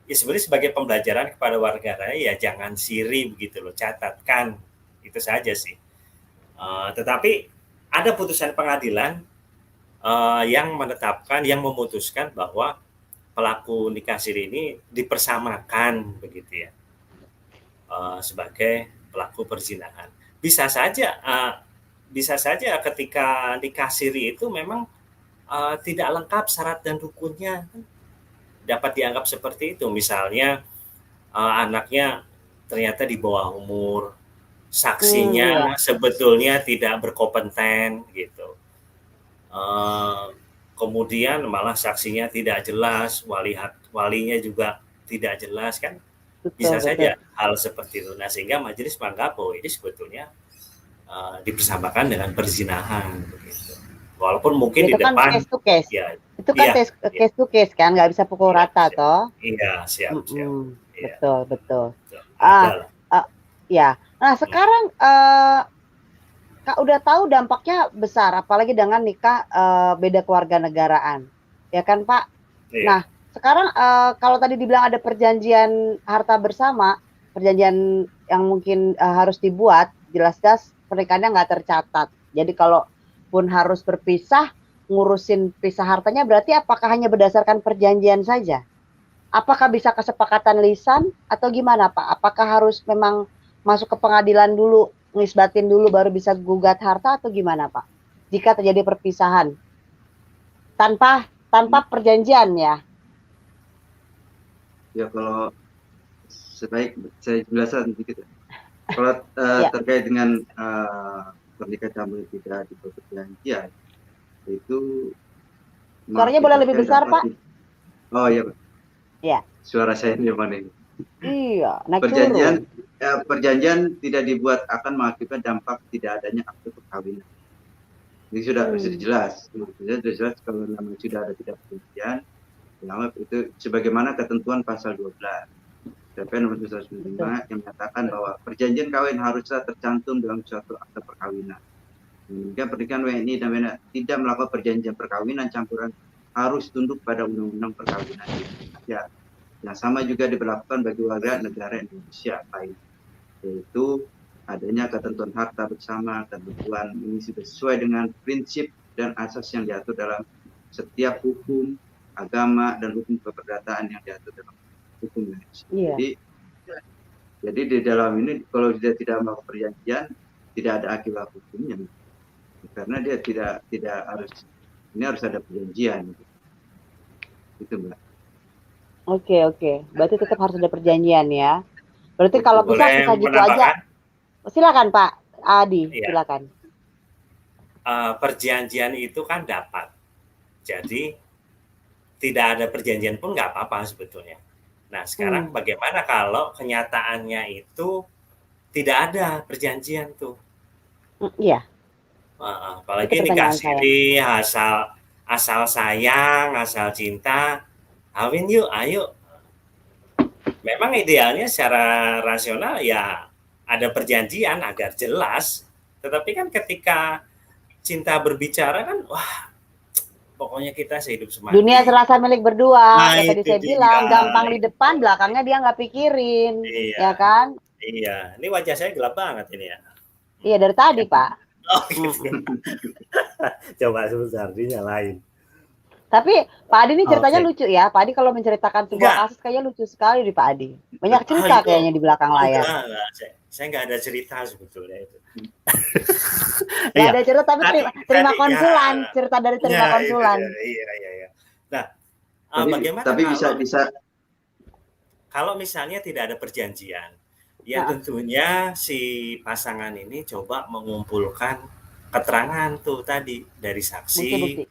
ya sebenarnya sebagai pembelajaran kepada warga negara ya jangan siri begitu loh, catatkan itu saja sih. Tetapi ada putusan pengadilan yang menetapkan, yang memutuskan bahwa pelaku nikah siri ini dipersamakan begitu ya, sebagai pelaku perzinahan. Bisa saja, bisa saja ketika nikah siri itu memang tidak lengkap syarat dan rukunnya, dapat dianggap seperti itu. Misalnya anaknya ternyata di bawah umur, Iya. saksinya sebetulnya tidak berkompeten gitu. Kemudian malah saksinya tidak jelas, walinya juga tidak jelas, kan Betul, bisa betul. saja hal seperti itu. Nah, sehingga majelis menganggap bahwa ini sebetulnya dipersamakan dengan perzinahan begitu. Walaupun mungkin di Itu kan depan case to case. ya, Itu kan iya, iya, case to case kan, nggak bisa pukul iya, rata siap, toh. iya, siap, siap, iya, Betul, betul. ada Ah, lah. ya. Nah, Hmm. sekarang Kak udah tahu dampaknya besar, apalagi dengan nikah beda kewarganegaraan, ya kan Pak? Iya. Nah, sekarang kalau tadi dibilang ada perjanjian harta bersama, perjanjian yang mungkin harus dibuat, jelas-jelas pernikahannya nggak tercatat. Jadi kalau pun harus berpisah, ngurusin pisah hartanya berarti apakah hanya berdasarkan perjanjian saja? Apakah bisa kesepakatan lisan atau gimana Pak? Apakah harus memang masuk ke pengadilan dulu, ngisbatin dulu baru bisa gugat harta atau gimana Pak? Jika terjadi perpisahan tanpa perjanjian ya. Ya kalau sebaik saya jelaskan sedikit. Kalau Ya. terkait dengan pernikahan campur tidak dibuat perjanjian, itu Suaranya boleh lebih mengakibatkan besar Pak? oh iya Pak. Ya. Suara saya di mana ini? Iya, naik Perjanjian turun. perjanjian tidak dibuat akan mengakibatkan dampak tidak adanya akte perkawinan. Ini sudah jelas. Sudah jelas kalau namanya sudah ada tidak perjanjian, itu sebagaimana ketentuan pasal 12 PP nomor 195 yang menyatakan bahwa perjanjian kawin haruslah tercantum dalam suatu akte perkawinan. Kemudian pernikahan WNI dan WNA tidak melakukan perjanjian perkawinan campuran harus tunduk pada undang-undang perkawinan Indonesia. Yang sama juga diberlakukan bagi warga negara Indonesia lain, yaitu adanya ketentuan harta bersama. Ketentuan ini sudah sesuai dengan prinsip dan asas yang diatur dalam setiap hukum agama dan hukum keperdataan yang diatur dalam hukum Indonesia. Iya. Jadi di dalam ini kalau dia tidak melakukan perjanjian tidak ada akibat hukumnya, karena dia tidak harus, ini harus ada perjanjian. Itu Mbak. Oke. Berarti tetap harus ada perjanjian ya. Berarti kalau bisa Boleh kita gitu menambahkan? aja. Silakan Pak Adi, Iya. silakan. Perjanjian itu kan dapat. Jadi tidak ada perjanjian pun nggak apa-apa sebetulnya. Nah, sekarang bagaimana kalau kenyataannya itu tidak ada perjanjian tuh? Iya. Apalagi nikah siri, asal sayang, asal cinta, kawin yuk, ayo. Memang idealnya secara rasional ya ada perjanjian agar jelas. Tetapi kan ketika cinta berbicara kan, wah, pokoknya kita sehidup semati. Dunia serasa milik berdua. Nah, Kayak tadi saya bilang, gampang di depan, belakangnya dia nggak pikirin, ya kan? Iya, ini wajah saya gelap banget ini ya. Iya dari tadi Pak. Oh, gitu. Coba sebentar dinyalain. Tapi Pak Adi ini ceritanya lucu ya. Pak Adi kalau menceritakan sebuah kasus kayaknya lucu sekali di Pak Adi. Banyak cerita kayaknya di belakang layar. Enggak. Saya nggak ada cerita sebetulnya itu. Nggak ada cerita tapi terima konsulan, cerita dari terima konsulan. Iya. Nah, bagaimana tapi bisa kalau misalnya tidak ada perjanjian, ya tentunya si pasangan ini coba mengumpulkan keterangan tuh tadi dari saksi,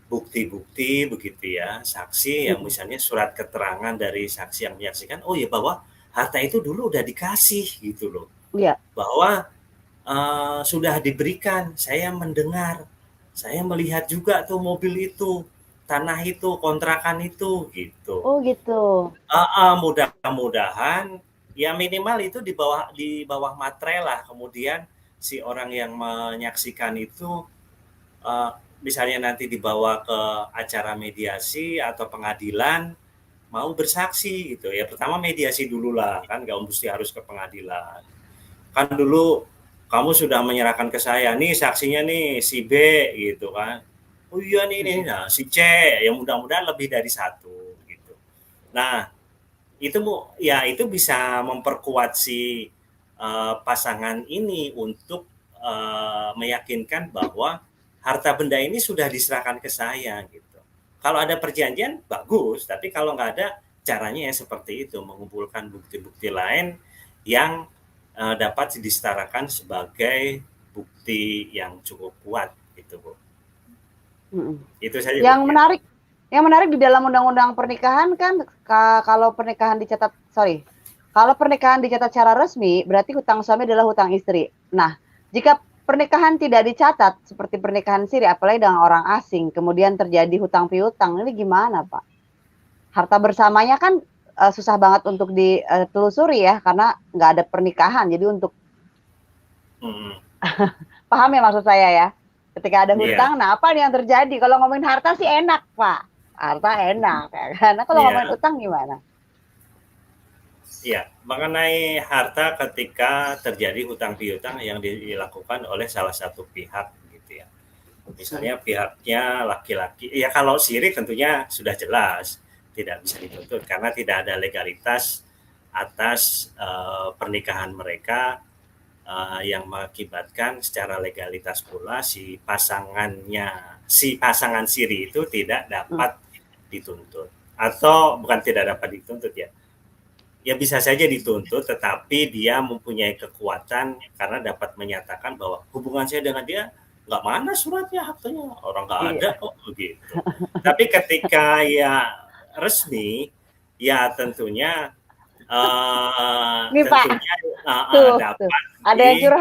bukti-bukti begitu ya, saksi yang misalnya surat keterangan dari saksi yang menyaksikan, oh ya bahwa harta itu dulu udah dikasih gitu loh, bahwa sudah diberikan, saya mendengar, saya melihat juga tuh mobil itu, tanah itu, kontrakan itu gitu. Oh gitu. Mudah-mudahan ya minimal itu di bawah materai lah. Kemudian si orang yang menyaksikan itu misalnya nanti dibawa ke acara mediasi atau pengadilan mau bersaksi gitu ya. Pertama mediasi dulu lah, kan nggak mesti harus ke pengadilan. Kan dulu kamu sudah menyerahkan ke saya, nih saksinya nih si B gitu kan. Oh iya nih, nah si C, yang mudah-mudahan lebih dari satu gitu. Nah, itu bisa memperkuat si pasangan ini untuk meyakinkan bahwa harta benda ini sudah diserahkan ke saya gitu. Kalau ada perjanjian bagus, tapi kalau nggak ada caranya ya seperti itu, mengumpulkan bukti-bukti lain yang dapat disetarakan sebagai bukti yang cukup kuat gitu, Bu. Itu saja, Yang Bu. menarik di dalam undang-undang pernikahan kan kalau pernikahan dicatat secara resmi berarti hutang suami adalah hutang istri. Nah, jika pernikahan tidak dicatat seperti pernikahan siri apalagi dengan orang asing kemudian terjadi hutang piutang, ini gimana, Pak? Harta bersamanya kan susah banget untuk ditelusuri ya karena nggak ada pernikahan. Jadi untuk paham ya maksud saya ya? Ketika ada hutang, nah apa nih yang terjadi? Kalau ngomongin harta sih enak, Pak. Harta enak, ya kan? Nah, kalau ngomongin utang gimana? Iya, mengenai harta ketika terjadi hutang piutang yang dilakukan oleh salah satu pihak, gitu ya. Misalnya pihaknya laki-laki, ya kalau siri tentunya sudah jelas tidak bisa dituntut karena tidak ada legalitas atas pernikahan mereka. Yang mengakibatkan secara legalitas pula si pasangan siri itu tidak dapat dituntut atau bukan tidak dapat dituntut ya bisa saja dituntut tetapi dia mempunyai kekuatan karena dapat menyatakan bahwa hubungan saya dengan dia nggak mana suratnya hartanya orang nggak ada kok begitu. Tapi ketika ya resmi ya tentunya dapat ada yang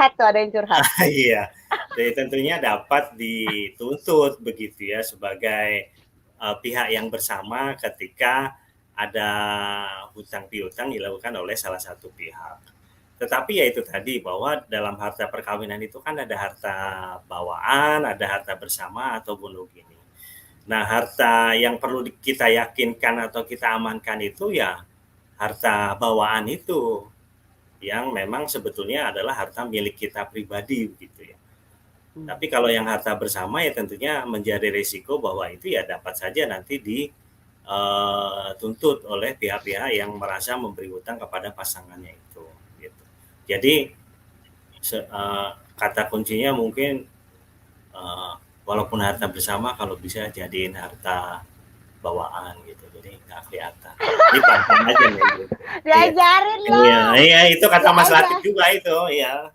curhat. Iya, jadi tentunya dapat dituntut begitu ya sebagai pihak yang bersama ketika ada hutang piutang dilakukan oleh salah satu pihak. Tetapi ya itu tadi bahwa dalam harta perkawinan itu kan ada harta bawaan, ada harta bersama atau bunuh gini. Nah, harta yang perlu kita yakinkan atau kita amankan itu ya harta bawaan itu yang memang sebetulnya adalah harta milik kita pribadi begitu ya. Tapi kalau yang harta bersama ya tentunya menjadi risiko bahwa itu ya dapat saja nanti dituntut oleh pihak-pihak yang merasa memberi hutang kepada pasangannya itu. Gitu. Jadi kata kuncinya mungkin walaupun harta bersama kalau bisa jadiin harta bawaan gitu, jadi nggak kelihatan. Ini pantang aja nih. Gitu. Diajarin loh. Iya, itu kata Mas Latif juga itu, ya.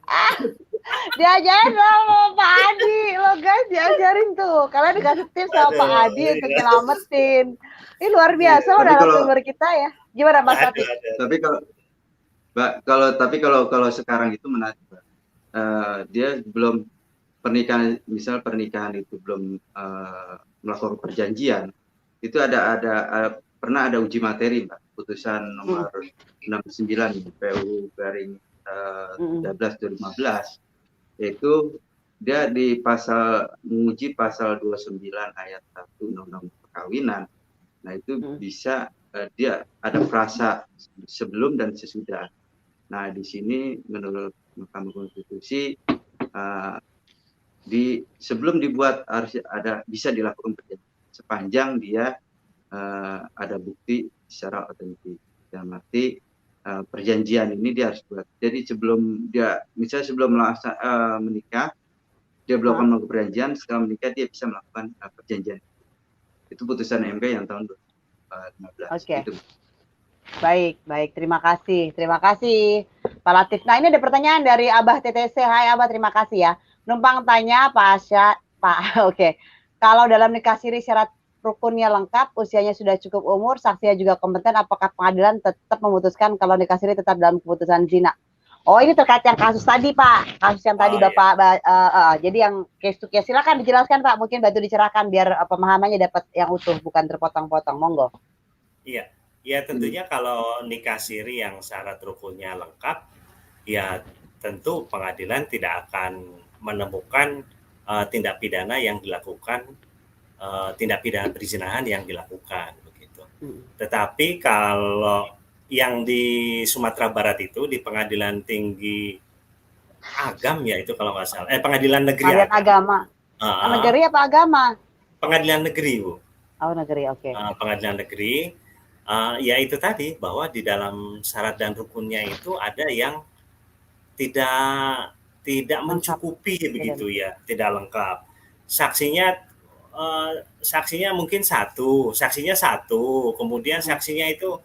Diajarin sama Pak Adi, lo guys diajarin tuh. Kalian dikasih tips sama Pak Adi untuk nyelamatin. Ini luar biasa loh narasumber kita ya. Gimana Mas Latif? Tapi kalau sekarang itu menarik, dia belum pernikahan itu belum melakukan perjanjian. Itu pernah ada uji materi, Mbak, putusan nomor 69 PU garing 13/2015, yaitu dia menguji pasal 29 ayat 1 Undang-Undang Perkawinan. Nah, itu bisa dia ada frasa sebelum dan sesudah. Nah, di sini menurut Mahkamah Konstitusi sebelum dibuat harus bisa dilakukan perjanjian sepanjang dia ada bukti secara otentik. Dalam arti perjanjian ini dia harus buat. Jadi sebelum menikah, dia belum melakukan perjanjian. Setelah menikah dia bisa melakukan perjanjian. Itu putusan MK yang tahun 2015. Oke. Gitu. Baik. Terima kasih Pak Latif. Nah, ini ada pertanyaan dari Abah TTC. Hai Abah, terima kasih ya. Numpang tanya Pak Asya, Pak. Oke. Kalau dalam nikah siri syarat rukunnya lengkap, usianya sudah cukup umur, saksinya juga kompeten, apakah pengadilan tetap memutuskan kalau nikah siri tetap dalam keputusan zina? Oh, ini terkait yang kasus tadi, Pak. Kasus yang tadi Bapak. Jadi yang case to case, silakan dijelaskan, Pak. Mungkin bantu dicerahkan biar pemahamannya dapat yang utuh, bukan terpotong-potong. Monggo. Iya, ya tentunya kalau nikah siri yang syarat rukunnya lengkap, ya tentu pengadilan tidak akan menemukan tindak pidana yang dilakukan, tindak pidana perzinahan yang dilakukan begitu. Tetapi kalau yang di Sumatera Barat itu di Pengadilan Tinggi Agam ya itu kalau nggak salah, Pengadilan Negeri Agama. Negeri apa agama? Pengadilan Negeri, Bu. Oh, negeri, oke. Pengadilan Negeri, ya itu tadi bahwa di dalam syarat dan rukunnya itu ada yang tidak mencukupi begitu ya, tidak lengkap. Saksinya mungkin satu, kemudian saksinya itu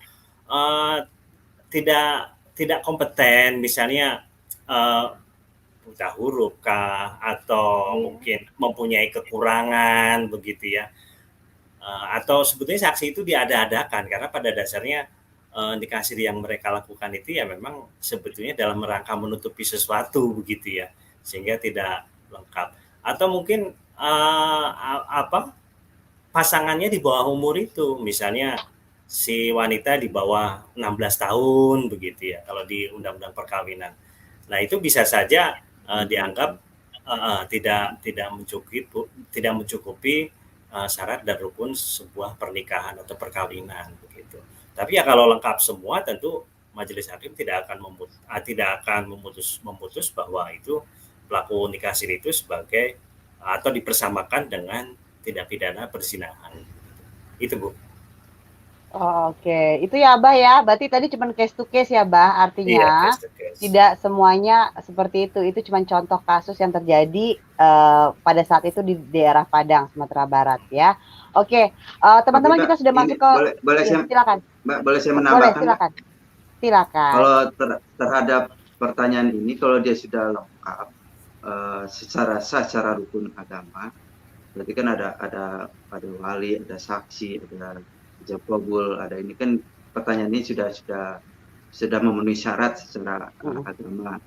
uh, tidak kompeten, misalnya buta huruf kah, atau mungkin mempunyai kekurangan begitu ya, atau sebetulnya saksi itu diada-adakan, karena pada dasarnya nikah siri yang mereka lakukan itu ya memang sebetulnya dalam rangka menutupi sesuatu begitu ya, sehingga tidak lengkap. Atau mungkin pasangannya di bawah umur itu, misalnya si wanita di bawah 16 tahun begitu ya kalau di undang-undang perkawinan. Nah, itu bisa saja dianggap tidak mencukupi syarat dan rukun sebuah pernikahan atau perkawinan begitu. Tapi ya kalau lengkap semua, tentu majelis hakim tidak akan memutus bahwa itu pelaku nikah siri itu sebagai atau dipersamakan dengan tindak pidana perzinahan. Itu, Bu. Oh, oke. Itu ya, Abah ya. Berarti tadi cuma case to case ya, Bah. Artinya case to case. Tidak semuanya seperti itu. Itu cuma contoh kasus yang terjadi pada saat itu di daerah Padang, Sumatera Barat ya. Oke, teman-teman kita sudah masuk ke silakan. Mbak, boleh saya menambahkan? Boleh, silakan. Kalau terhadap pertanyaan ini, kalau dia sudah lengkap secara rukun agama, berarti kan ada wali, ada saksi, ada ijab kabul, ada ini kan pertanyaan ini sudah memenuhi syarat secara agama.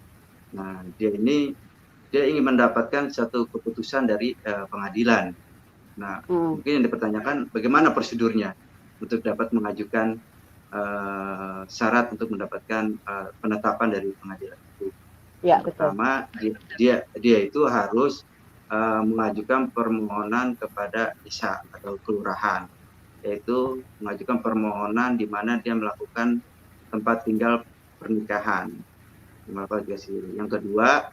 Nah, dia ingin mendapatkan satu keputusan dari pengadilan. Nah, mungkin yang dipertanyakan bagaimana prosedurnya untuk dapat mengajukan syarat untuk mendapatkan penetapan dari pengadilan itu. Ya, pertama, dia itu harus mengajukan permohonan kepada desa atau kelurahan, yaitu mengajukan permohonan di mana dia melakukan tempat tinggal pernikahan. Yang kedua,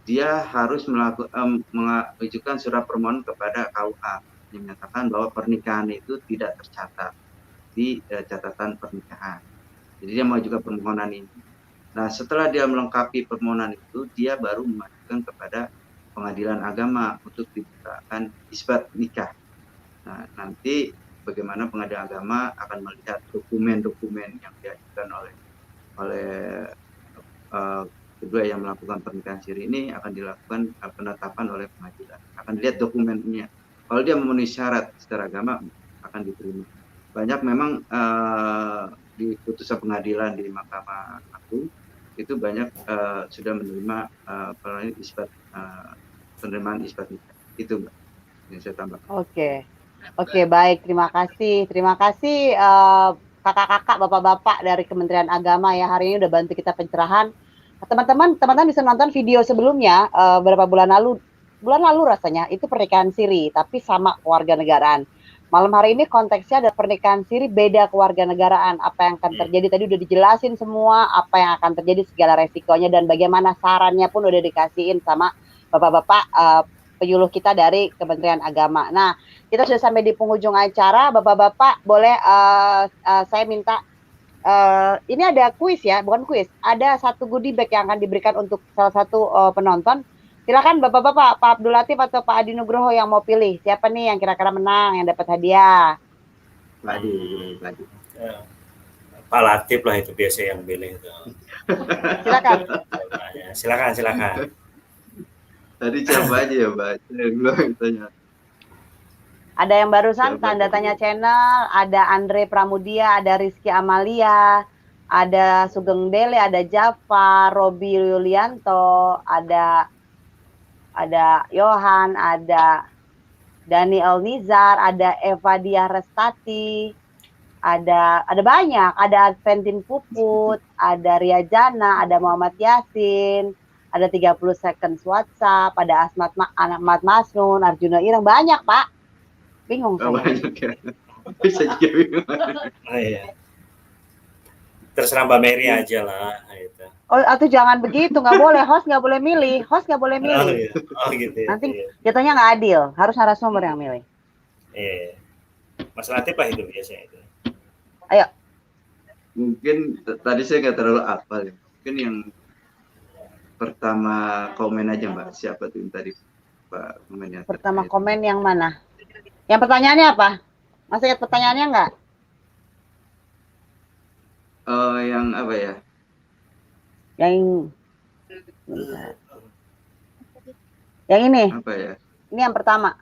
dia harus mengajukan surat permohonan kepada KUA yang menyatakan bahwa pernikahan itu tidak tercatat di catatan pernikahan. Jadi dia mengajukan permohonan ini. Nah, setelah dia melengkapi permohonan itu, dia baru mengajukan kepada pengadilan agama untuk dibukakan isbat nikah. Nah, nanti bagaimana pengadilan agama akan melihat dokumen-dokumen yang diajukan oleh kedua yang melakukan pernikahan siri ini, akan dilakukan penetapan oleh pengadilan. Akan dilihat dokumennya. Kalau dia memenuhi syarat secara agama, akan diterima. Banyak memang di putusan pengadilan di Mahkamah Agung itu banyak sudah menerima penerimaan isbat nikah. Itu, Mbak, yang saya tambahkan. Oke, baik. Terima kasih kakak-kakak, bapak-bapak dari Kementerian Agama ya, hari ini udah bantu kita pencerahan. Teman-teman bisa nonton video sebelumnya beberapa bulan lalu rasanya, itu pernikahan siri tapi sama kewarganegaraan. Malam hari ini konteksnya ada pernikahan siri beda kewarganegaraan. Apa yang akan terjadi tadi udah dijelasin semua, apa yang akan terjadi, segala resikonya, dan bagaimana sarannya pun udah dikasihin sama bapak-bapak penyuluh kita dari Kementerian Agama. Nah, kita sudah sampai di penghujung acara. Bapak-bapak boleh saya minta ini ada kuis ya, bukan kuis. Ada satu goodie bag yang akan diberikan untuk salah satu penonton. Silakan bapak-bapak, Pak Abdul Latif atau Pak Adi Nugroho yang mau pilih. Siapa nih yang kira-kira menang, yang dapat hadiah? Pak Adi. Pak Latif lah itu biasa yang pilih itu. Silakan. Tadi siapa aja ya, Mbak? Belum tanya. Ada yang barusan tanda tanya channel, ada Andre Pramudia, ada Rizky Amalia, ada Sugeng Dele, ada Java, Robi Yulianto, ada Yohan, ada Daniel Nizar, ada Eva Diah Restati, ada banyak, ada Adventin Puput, ada Ria Jana, ada Muhammad Yasin, ada 30 seconds WhatsApp, ada Ahmad Masnun, Arjuna Irang, banyak Pak. Bingung saya. Banyak ya. Bisa juga bingung. Iya. Terserah Mbak Mary aja lah. Gitu. Oh, atau jangan begitu, nggak boleh. Host nggak boleh milih. Oh, gitu ya. Nanti jatuhnya nggak adil. Harus narasumber yang milih. Iya. Mas Latif lah itu biasanya itu. Ayo. Mungkin tadi saya nggak terlalu hafal ya. Mungkin yang pertama komen aja, Mbak. Siapa tuh yang tadi Pak komennya? Pertama komen yang mana? Yang pertanyaannya apa? Masih ingat pertanyaannya nggak? Yang apa ya? Yang bentar. Yang ini. Apa ya? Ini yang pertama.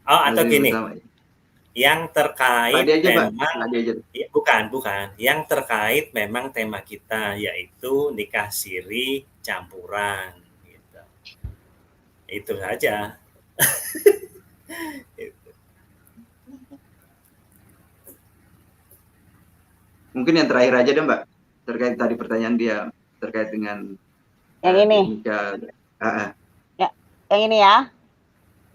Oh, atau Yang gini, pertama. yang terkait Tadi aja, Pak. memang Tadi aja. bukan, yang terkait memang tema kita yaitu nikah siri campuran gitu. Itu saja. Mungkin yang terakhir aja deh, Mbak. Terkait tadi pertanyaan dia terkait dengan Yang ini. nikah. Ya, yang ini ya.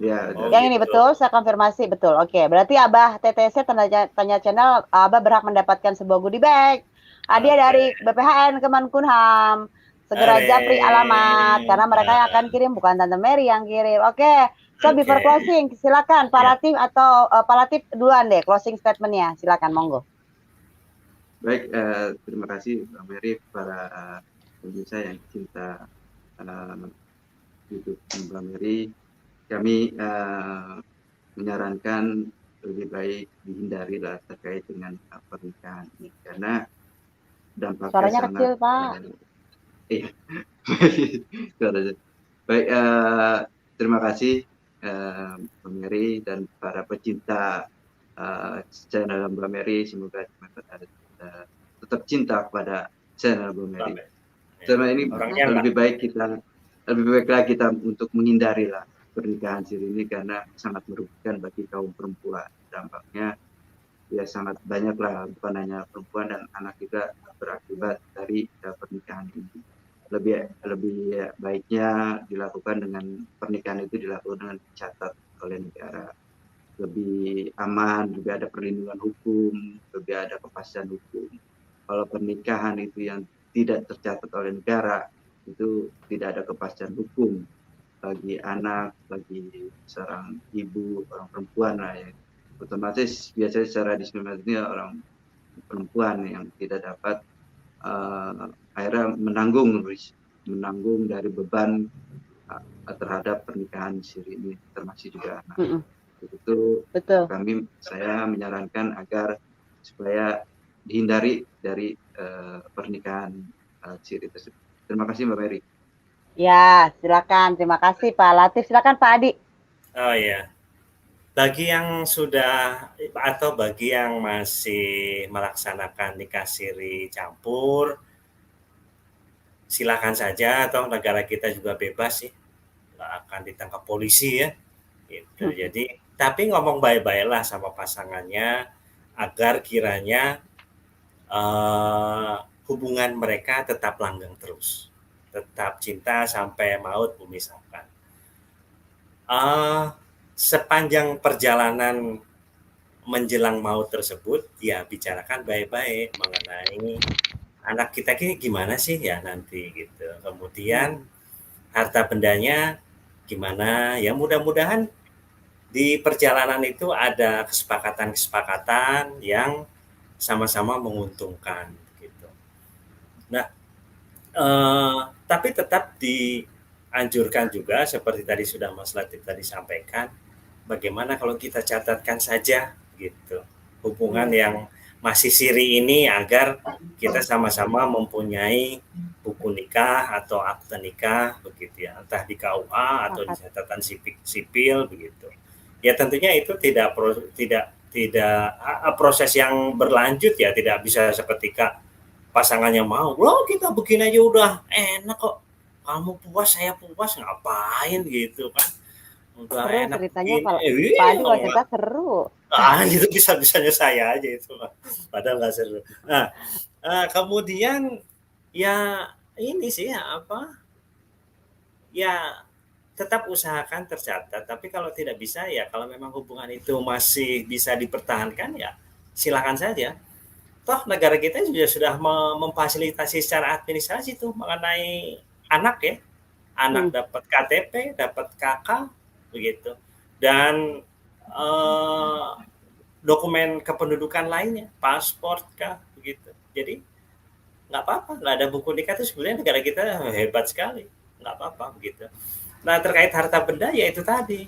Ya, Oh, Yang ini gitu. betul, saya konfirmasi betul. Oke, berarti Abah TTC Tanya Channel, Abah berhak mendapatkan sebuah goodie bag. Hadiah dari BPHN Kemenkumham. Segera japri alamat karena mereka yang akan kirim, bukan Tante Mary yang kirim. Oke, so before closing, silakan Pak Latif atau Pak Latif duluan deh closing statementnya. Silakan, monggo. Baik, terima kasih Mbak Mary, para pemirsa yang cinta YouTube Mbak Mary. Kami menyarankan lebih baik dihindari lah terkait dengan pernikahan ini karena dampaknya Suaranya sangat kecil, Pak. Iya. Baik, terima kasih Mbak Mary dan para pecinta channel Mbak Mary, semoga tetap cinta kepada channel Mbak Mary. Selama ini lebih baiklah kita untuk menghindari lah pernikahan siri ini karena sangat merugikan bagi kaum perempuan. Dampaknya ya sangat banyak lah, bukan hanya perempuan dan anak juga berakibat dari pernikahan ini. Lebih baiknya dilakukan dengan pernikahan itu dilakukan dengan dicatat oleh negara. Lebih aman, lebih ada perlindungan hukum, lebih ada kepastian hukum. Kalau pernikahan itu yang tidak tercatat oleh negara, itu tidak ada kepastian hukum bagi anak, bagi seorang ibu, orang perempuan lah ya. Otomatis biasanya secara diskriminatif ini orang perempuan yang tidak dapat akhirnya menanggung dari beban terhadap pernikahan siri ini, termasuk juga anak. Itu saya menyarankan agar supaya dihindari dari pernikahan siri tersebut. Terima kasih Mbak Mary. Ya, silakan. Terima kasih Pak Latif. Silakan Pak Adi. Oh ya, bagi yang sudah atau bagi yang masih melaksanakan nikah siri campur, silakan saja, atau negara kita juga bebas sih, nggak akan ditangkap polisi ya. Gitu. Jadi, tapi ngomong baik-baiklah sama pasangannya agar kiranya hubungan mereka tetap langgeng terus, tetap cinta sampai maut memisahkan. Sepanjang perjalanan menjelang maut tersebut, ya bicarakan baik-baik mengenai anak kita ini gimana sih ya nanti gitu. Kemudian harta bendanya gimana, ya mudah-mudahan di perjalanan itu ada kesepakatan-kesepakatan yang sama-sama menguntungkan gitu. Nah, tapi tetap dianjurkan juga seperti tadi sudah Mas Latif tadi sampaikan, bagaimana kalau kita catatkan saja gitu hubungan yang masih siri ini agar kita sama-sama mempunyai buku nikah atau akte nikah begitu ya, entah di KUA atau di catatan sipil begitu. Ya tentunya itu tidak proses yang berlanjut ya, tidak bisa seketika pasangannya mau, loh kita begini aja udah enak kok, kamu puas saya puas, ngapain gitu kan, udah seru enak ceritanya begini. Pak Adi kalau cerita seru. Itu bisa-bisanya saya aja itu, padahal nggak seru. Nah, kemudian ya ini sih ya tetap usahakan tercatat, tapi kalau tidak bisa ya kalau memang hubungan itu masih bisa dipertahankan ya silakan saja. Toh negara kita juga sudah memfasilitasi secara administrasi tuh mengenai anak ya. Anak dapat KTP, dapat KK begitu. Dan dokumen kependudukan lainnya, paspor kah begitu. Jadi nggak apa-apa, nggak ada buku nikah itu sebenarnya negara kita hebat sekali, nggak apa-apa begitu. Nah terkait harta benda ya itu tadi,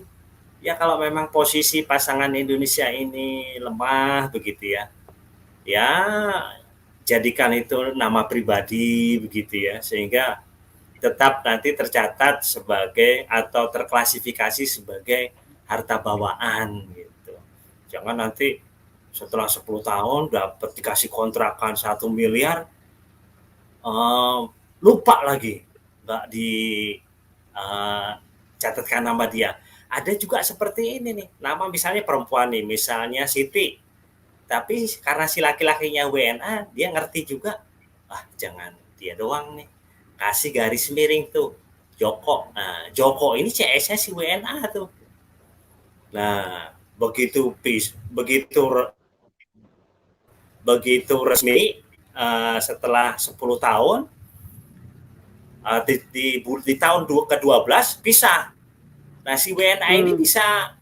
ya kalau memang posisi pasangan Indonesia ini lemah begitu ya, ya jadikan itu nama pribadi begitu ya, sehingga tetap nanti tercatat sebagai atau terklasifikasi sebagai harta bawaan gitu. Jangan nanti setelah 10 tahun dapat dikasih kontrakan 1 miliar, lupa lagi nggak di catatkan nama dia. Ada juga seperti ini nih, nama misalnya perempuan nih, misalnya Siti, tapi karena si laki-lakinya WNA, dia ngerti juga, jangan dia doang nih, kasih garis miring tuh, Joko. Nah, Joko ini CS-nya si WNA tuh. Nah, begitu resmi setelah 10 tahun, di tahun ke-12 pisah. Nah, si WNA ini bisa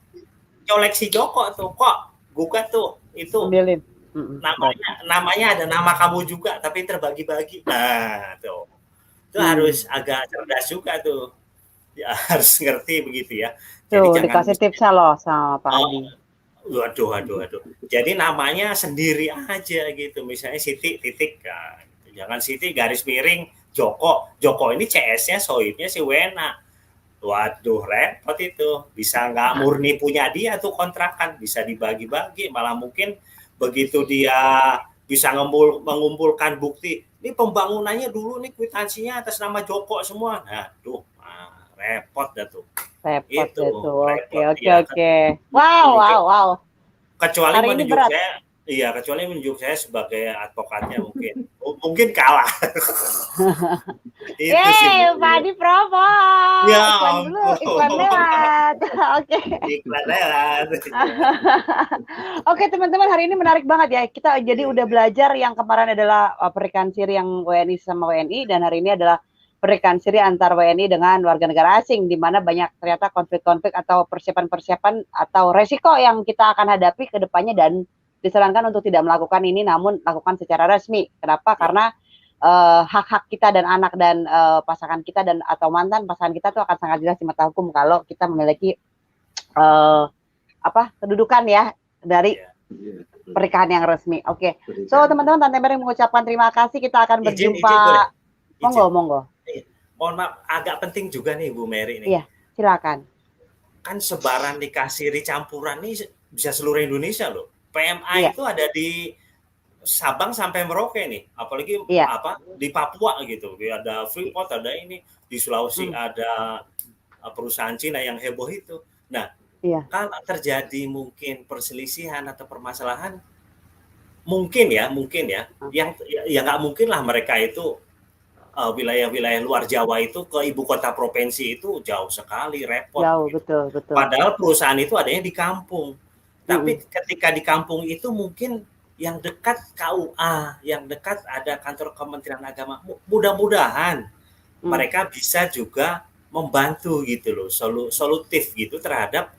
koleksi Joko tuh, kok gugat tuh itu ambilin. namanya ada nama kamu juga tapi terbagi-bagi. Nah, tuh itu harus agak cerdas juga tuh ya, harus ngerti begitu ya. Tuh jadi dikasih tipsnya loh sama Pak Adi. Waduh. Jadi namanya sendiri aja gitu, misalnya Siti titik, nah, gitu. Jangan Siti garis miring Joko ini CS-nya sohibnya si Wena. Waduh, repot itu. Bisa nggak murni punya dia tuh kontrakan, bisa dibagi-bagi. Malah mungkin begitu dia bisa mengumpulkan bukti, ini pembangunannya dulu nih kwitansinya atas nama Joko semua. Nah, repot dah tuh. Repot itu. Oke. Wow. Kecuali menunjuk saya sebagai advokatnya mungkin kalah. Yeay, Pak Adi promo. Ya, iklan lewat. Oke. Iklan lewat. Oke, teman-teman, hari ini menarik banget ya. Kita jadi udah belajar yang kemarin adalah pernikahan siri yang WNI sama WNI, dan hari ini adalah pernikahan siri antar WNI dengan warga negara asing, di mana banyak ternyata konflik-konflik atau persiapan-persiapan atau resiko yang kita akan hadapi ke depannya, dan disarankan untuk tidak melakukan ini, namun lakukan secara resmi. Kenapa? Karena hak-hak kita dan anak dan pasangan kita dan atau mantan pasangan kita itu akan sangat jelas di mata hukum kalau kita memiliki kedudukan ya dari pernikahan yang resmi. Oke. So teman-teman, Tante Mary mengucapkan terima kasih. Kita akan berjumpa. Monggo. Mohon maaf, agak penting juga nih Bu Mary nih. Iya, silakan. Kan sebaran nikah siri campuran nih bisa seluruh Indonesia loh. PMA itu ada di Sabang sampai Merauke nih, apalagi di Papua gitu. Ada Freeport, ada ini di Sulawesi ada perusahaan Cina yang heboh itu. Nah, kalau terjadi mungkin perselisihan atau permasalahan, mungkin ya, yang nggak mungkin lah mereka itu wilayah-wilayah luar Jawa itu ke ibu kota provinsi itu jauh sekali, repot. Jauh, gitu. betul. Padahal perusahaan itu adanya di kampung. Tapi ketika di kampung itu mungkin yang dekat KUA, yang dekat ada kantor Kementerian Agama, mudah-mudahan mereka bisa juga membantu gitu loh, solutif gitu terhadap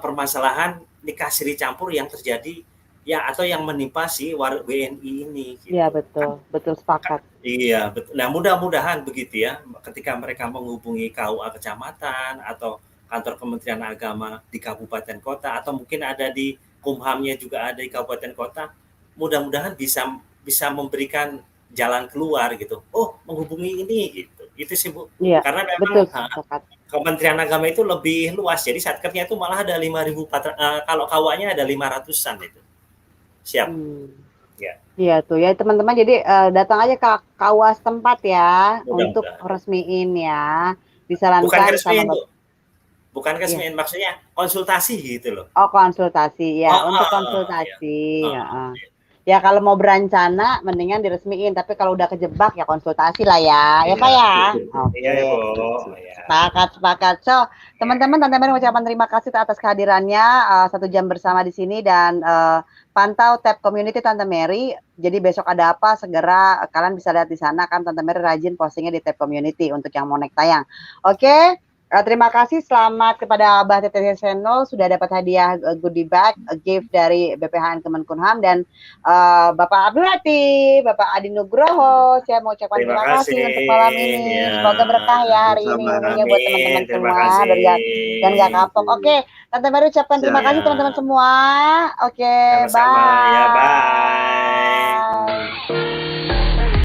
permasalahan nikah siri campur yang terjadi ya atau yang menimpa si WNI ini. Gitu. Iya betul sepakat. Iya betul. Nah mudah-mudahan begitu ya, ketika mereka menghubungi KUA kecamatan atau kantor Kementerian Agama di kabupaten kota atau mungkin ada di Kumhamnya juga ada di kabupaten kota, mudah-mudahan bisa memberikan jalan keluar gitu. Oh, menghubungi ini gitu. Itu sih Bu. Iya, karena memang Kementerian Agama itu lebih luas. Jadi Satkernya itu malah ada 5.000, kalau KUA-nya ada 500-an itu. Siap. Iya tuh ya teman-teman, jadi datang aja ke KUA setempat ya untuk resmiin ya. Disarankan bukan resmiin, maksudnya konsultasi gitu loh. Oh, konsultasi ya, untuk konsultasi. Ya kalau mau berencana mendingan diresmiin, tapi kalau udah kejebak ya konsultasi lah ya. Ya Pak ya. Oke. Sepakat. So, teman-teman, Tante Mary mengucapkan terima kasih atas kehadirannya 1 jam bersama di sini, dan pantau tab community Tante Mary. Jadi besok ada apa segera kalian bisa lihat di sana kan, Tante Mary rajin postingnya di tab community untuk yang mau naik tayang. Oke. Terima kasih, selamat kepada Abah Tete Seno sudah dapat hadiah goodie bag, gift dari BPHN Kemenkumham, dan Bapak Abdul Latif, Bapak Adi Nugroho. Saya mau ucapkan terima kasih untuk malam ini. Ya, Semoga berkah ya hari ini Sama-sama. ilmunya buat teman-teman amin. Terima semua kasih. dan nggak kapok. Oke, Tante Mary ucapkan terima Siap. kasih teman-teman semua. Oke, Sama-sama. Ya, bye. bye.